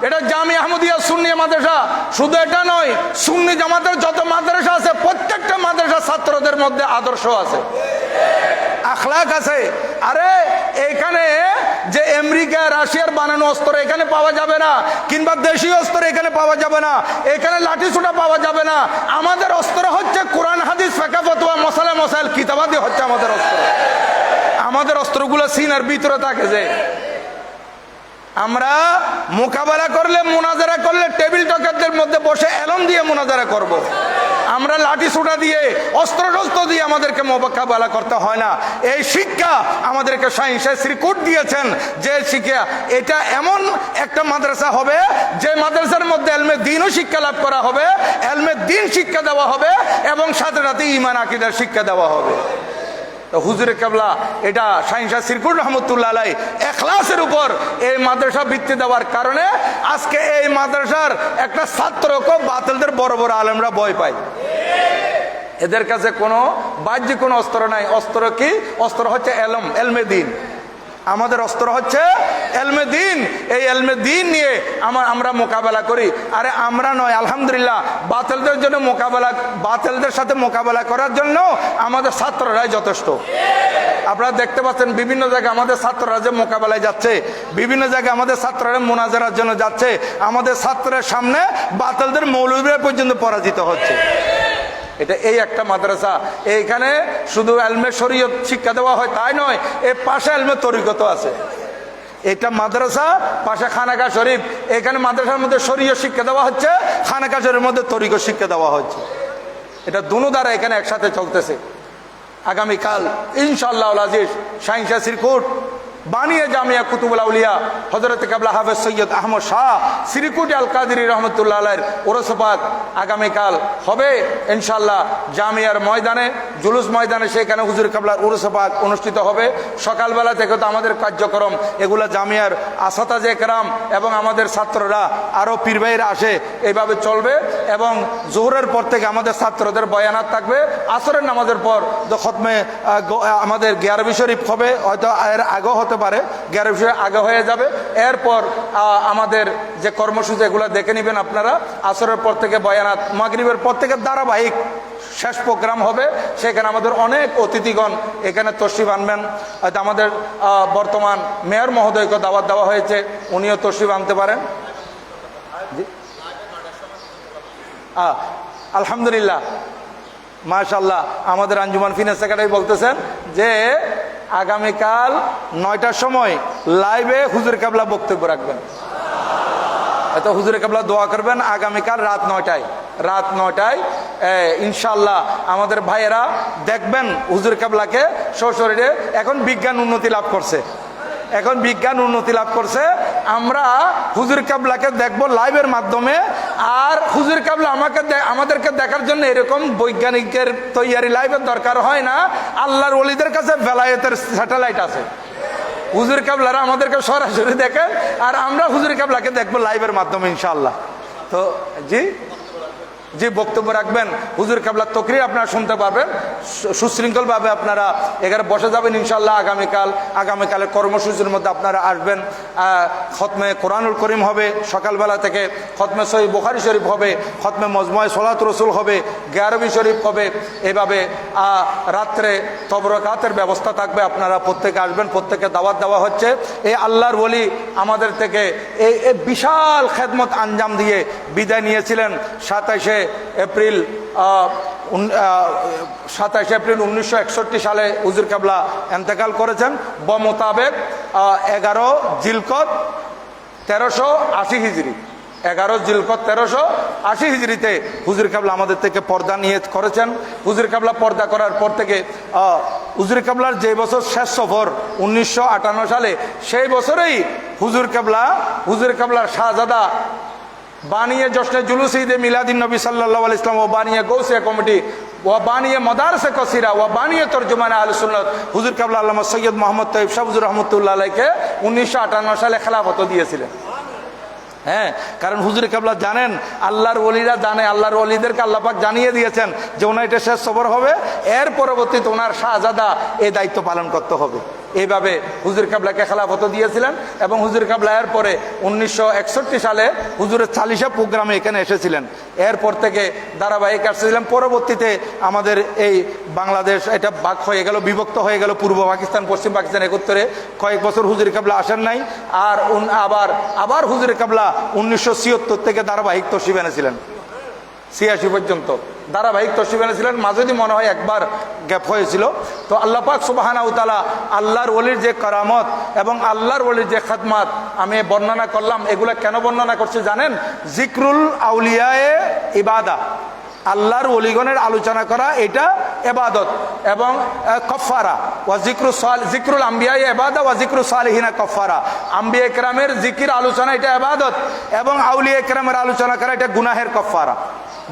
এটা জামিয়া আহমদিয়া সুন্নিয়া মাদ্রাসা। শুধু এটা নয়, সুন্নি জামাতের যত মাদ্রাসা আছে প্রত্যেকটা মাদ্রাসা ছাত্রদের মধ্যে আদর্শ আছে, আখলাক আছে। আরে এখানে যে আমেরিকা রাশিয়ার বানানো অস্ত্র এখানে পাওয়া যাবে না, কিংবা দেশীয় অস্ত্র এখানে পাওয়া যাবে না, এখানে লাঠি ছোটা পাওয়া যাবে না। আমাদের অস্ত্র হচ্ছে কোরআন হাদিস ফিকহ ফতোয়া মশালা মশাইল কিতাবাদি হচ্ছে আমাদের অস্ত্র। আমাদের অস্ত্রগুলো সিনার ভিতরে থাকে। যে আমরা মোকাবেলা করলে, মুনাজারা করলে টেবিল টকেরদের মধ্যে বসে এলম দিয়ে মুনাজারা করব। আমরা লাঠি ছোটা দিয়ে, অস্ত্র শস্ত্র দিয়ে আমাদেরকে মোকাবেলা করতে হয় না। এই শিক্ষা আমাদেরকে শাহ শ্রীকুট দিয়েছেন, যে শিক্ষা এটা এমন একটা মাদ্রাসা হবে যে মাদ্রাসার মধ্যে এলমে দ্বীনও শিক্ষা লাভ করা হবে, এলমে দ্বীন শিক্ষা দেওয়া হবে এবং সাথে সাথে ঈমান আকীদার শিক্ষা দেওয়া হবে। হুজুরে কেবলা এটা শাহ শ্রীকুট রহমতুল্লাহ আলাই ইখলাসের উপর এই মাদ্রাসা ভিত্তি দেওয়ার কারণে আজকে এই মাদ্রাসার একটা ছাত্রকে বাতিলদের বড় বড় আলেমরা ভয় পায়। এদের কাছে কোনো বাহ্যিক কোনো অস্ত্র নাই। অস্ত্র কি? অস্ত্র হচ্ছে এলম, এলমে দিন। আমাদের অস্ত্র হচ্ছে এলমে দিন। এই এলমে দিন নিয়ে আমরা মোকাবেলা করি। আরে আমরা নয়, আলহামদুলিল্লাহ, বাতিলদের জন্য বাতিলদের সাথে মোকাবেলা করার জন্য আমাদের ছাত্ররাই যথেষ্ট। আপনারা দেখতে পাচ্ছেন বিভিন্ন জায়গায় আমাদের ছাত্ররা যে মোকাবেলায় যাচ্ছে, বিভিন্ন জায়গায় আমাদের ছাত্ররা মোনাজারার জন্য যাচ্ছে, আমাদের ছাত্রের সামনে বাতিলদের মৌলবীরা পর্যন্ত পরাজিত হচ্ছে। এটা এই একটা মাদ্রাসা। এইখানে শুধু এলমে শরীয়ত শিক্ষা দেওয়া হয় তাই নয়, এর পাশে এলমে তরিকত আছে। এটা মাদ্রাসা, পাশে খানাকা শরীফ। এখানে মাদ্রাসার মধ্যে শরীয়ত শিক্ষা দেওয়া হচ্ছে, খানাকা শরীফের মধ্যে তরিকত শিক্ষা দেওয়া হচ্ছে। এটা দুনো দ্বারা এখানে একসাথে চলতেছে। আগামীকাল ইনশাআল্লাহ আজিজ শাহিনশাহ শ্রীকুট বানিয়ে জামিয়া কুতুবুল আউলিয়া হযরত কাবলা হাফেজ সৈয়দ আহমদ শাহ শ্রীকুট আল কাদেরী রহমতুল্লাহ আলাইহির ওরস পাক আগামীকাল হবে ইনশাআল্লাহ জামিয়ার ময়দানে, জুলুস ময়দানে। সেখানে হুজুর কাবলার ওরস পাক অনুষ্ঠিত হবে। সকালবেলা থেকে তো আমাদের কার্যক্রম এগুলা জামিয়ার আসাতাজে কেরাম এবং আমাদের ছাত্ররা আরও পীর ভাইয়েরা আসে, এইভাবে চলবে। এবং জোহরের পর থেকে আমাদের ছাত্রদের বয়ানাত থাকবে। আসরের নামাজের পর তো খতমে আমাদের গিয়ারবি শরীফ হবে, হয়তো এর আগেও হতে পারে, গিয়ারবি শরীফ আগে হয়ে যাবে। এরপর আমাদের যে কর্মসূচি এগুলো দেখে নেবেন আপনারা। আসরের পর থেকে বয়ানাত, মাগরিবের পর থেকে ধারাবাহিক শেষ প্রোগ্রাম হবে। সেখানে আমাদের অনেক অতিথিগণ এখানে তশরিফ আনবেন। হয়তো আমাদের বর্তমান মেয়র মহোদয়কে দাওয়াত দেওয়া হয়েছে, উনিও তশরিফ আনতে পারেন। আলহামদুলিল্লাহ, মাশাআল্লাহ, আমাদের আঞ্জুমান ফিনান্স সেক্রেটারি বলতেছেন যে আগামীকাল 9টার সময় লাইভে হুজুর কাবলা বক্তব্য রাখবেন। এত হুজুর কাবলা দোয়া করবেন। আগামীকাল রাত 9টায় ইনশাআল্লাহ আমাদের ভাইয়েরা দেখবেন হুজুর কাবলাকে সশরীরে। এখন বিজ্ঞান উন্নতি লাভ করছে, আমরা হুজুর কাবলাকে দেখবো লাইভের মাধ্যমে। আর হুজুর কাবলা আমাদেরকে দেখার জন্য এরকম বৈজ্ঞানিকের তৈয়ারি লাইভের দরকার হয় না। আল্লাহর ওলিদের কাছে বেলায়েতের স্যাটেলাইট আছে। হুজুর কাবলারা আমাদেরকে সরাসরি দেখেন, আর আমরা হুজুর কাবলাকে দেখবো লাইভের মাধ্যমে ইনশাআল্লাহ। তো জি বক্তব্য রাখবেন। হুজুর কাবলার তকরির আপনারা শুনতে পারবেন সুশৃঙ্খলভাবে। আপনারা এখানে বসে যাবেন ইনশাআল্লাহ। আগামীকালের কর্মসূচির মধ্যে আপনারা আসবেন। খতমে কোরআনুল করিম হবে সকালবেলা থেকে, খতমে সহিহ বুখারী শরীফ হবে, খতমে মজমুয়ে সলাত রসুল হবে, গিয়ারবি শরীফ হবে। এইভাবে রাত্রে তবরকাতের ব্যবস্থা থাকবে। আপনারা প্রত্যেকে আসবেন, প্রত্যেকে দাওয়াত দেওয়া হচ্ছে। এই আল্লাহর ওলি আমাদের থেকে এই বিশাল খেদমত আঞ্জাম দিয়ে বিদায় নিয়েছিলেন 27শে এপ্রিল 1961 সালে হুজুর কাবলা এন্তেকাল করেছেন। মোতাবেক 11 জিলকত 1380 হিজরি, 11 জিলকত 1380 হিজরিতে হুজুর কাবলা আমাদের থেকে পর্দা নিয়ে করেছেন। হুজুর কাবলা পর্দা করার পর থেকে হুজুর কাবলার যে বছর শেষ সফর 1958 সালে, সেই বছরেই হুজুর কাবলার শাহজাদা বানিয়ে জশ্নে জুলুস ঈদে মিলাদিন নবী সাল্লাল্লাহু আলাইহি ওয়াসাল্লাম, ও বানিয়ে গৌসিয়া কমিটি, ও বানিয়ে মাদারসে কসিরা, ও বানিয়ে তরজুমানে আহলে সুন্নাত হুজুর কাবলা আল্লামা সৈয়দ মোহাম্মদ তৈয়ব শাহ হুজুর রহমতুল্লাহ আলাইহিকে 1958 সালে খেলাফত দিয়েছিলেন। হ্যাঁ, কারণ হুজুর কাবলা জানেন, আল্লাহর ওলিরা জানে, আল্লাহর ওলিদেরকে আল্লাহ পাক জানিয়ে দিয়েছেন যে ওনার এটা শেষ সফর হবে, এর পরবর্তীতে ওনার শাহজাদা এই দায়িত্ব পালন করতে হবে। এইভাবে হুজুর কাবলাকে খেলাফত দিয়েছিলেন। এবং হুজুর কাবলা এর পরে 1961 সালে হুজুরের 40 প্রোগ্রামে এখানে এসেছিলেন। এরপর থেকে ধারাবাহিক আসছিলেন। পরবর্তীতে আমাদের এই বাংলাদেশ এটা ভাগ হয়ে গেল, বিভক্ত হয়ে গেল, পূর্ব পাকিস্তান পশ্চিম পাকিস্তান একত্রে। কয়েক বছর হুজুর কাবলা আসেন নাই। আর আবার হুজুর কাবলা 1976 থেকে ধারাবাহিক তশরিফ এনেছিলেন, 86 পর্যন্ত ধারাবাহিক তশরিফ এনেছিলেন। মাঝে মনে হয় একবার গ্যাপ হয়েছিল। তো আল্লাহ পাক সুবহানাহু ওয়া তাআলা আল্লাহর ওলির যে কারামত এবং আল্লাহর ওলির যে খেদমত আমি বর্ণনা করলাম, এগুলা কেন বর্ণনা করছি জানেন? জিক্রুল আউলিয়ায়ে ইবাদা, আল্লাহর ওলিগণের আলোচনা করা এটা ইবাদত এবং কফারা। ওয়া জিক্রুল আম্বিয়ায়ে ইবাদা ওয়া জিক্রু সালিহিনা কফারা। আম্বিয়া কেরামের জিকির আলোচনা এটা ইবাদত, এবং আউলিয়া কেরামের আলোচনা করা এটা গুনাহের কফারা।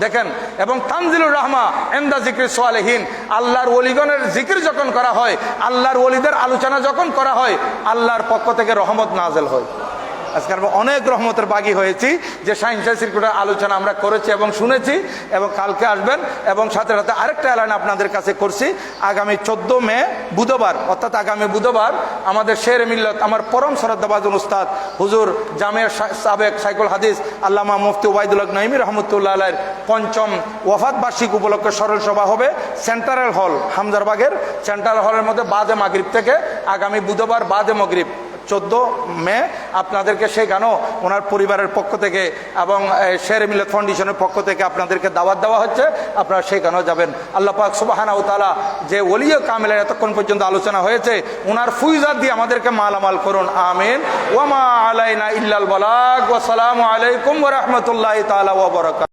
দেখেন, এবং তানজিলুর রহমা ইনদা জিক্রি সালিহিন, আল্লাহর ওলিগণের জিকির যখন করা হয়, আল্লাহর ওলিদের আলোচনা যখন করা হয়, আল্লাহর পক্ষ থেকে রহমত নাযিল হয়। আজকে আমরা অনেক রহমতের বাগী হয়েছি যে শাহিন শাহ সিরকুটের আলোচনা আমরা করেছি এবং শুনেছি, এবং কালকে আসবেন। এবং সাথে সাথে আরেকটা এলান আপনাদের কাছে করছি, আগামী 14 মে বুধবার, অর্থাৎ আগামী বুধবার আমাদের শের মিল্লত আমার পরম শ্রদ্ধাভাজন উস্তাদ হুজুর জামিয়া সাবেক সাইকুল হাদিস আল্লামা মুফতি ওবায়দুল হক নঈমী রহমতুল্লাহ আলাইহির ৫ম ওয়াফাত বার্ষিক উপলক্ষে সরল সভা হবে সেন্ট্রাল হল, হামজারবাগের সেন্ট্রাল হলের মধ্যে বাদে মাগরিব থেকে, আগামী বুধবার বাদে মাগরিব 14 মে। আপনাদেরকে সেখানেও ওনার পরিবারের পক্ষ থেকে এবং শের মিল্লাত ফাউন্ডেশনের পক্ষ থেকে আপনাদেরকে দাওয়াত দেওয়া হচ্ছে, আপনারা সেখানেও যাবেন। আল্লাহ পাক সুবহানাহু ওয়া তাআলা যে ওলিয়ে কামিলের এতক্ষণ পর্যন্ত আলোচনা হয়েছে ওনার ফুয়জাত দিয়ে আমাদেরকে মালামাল করুন, আমিন। ওয়া মা আলাইনা ইল্লাল বালাগ। ওয়া আসসালামু আলাইকুম ওয়া রাহমাতুল্লাহি তাআলা ওয়া বারাকাতুহু।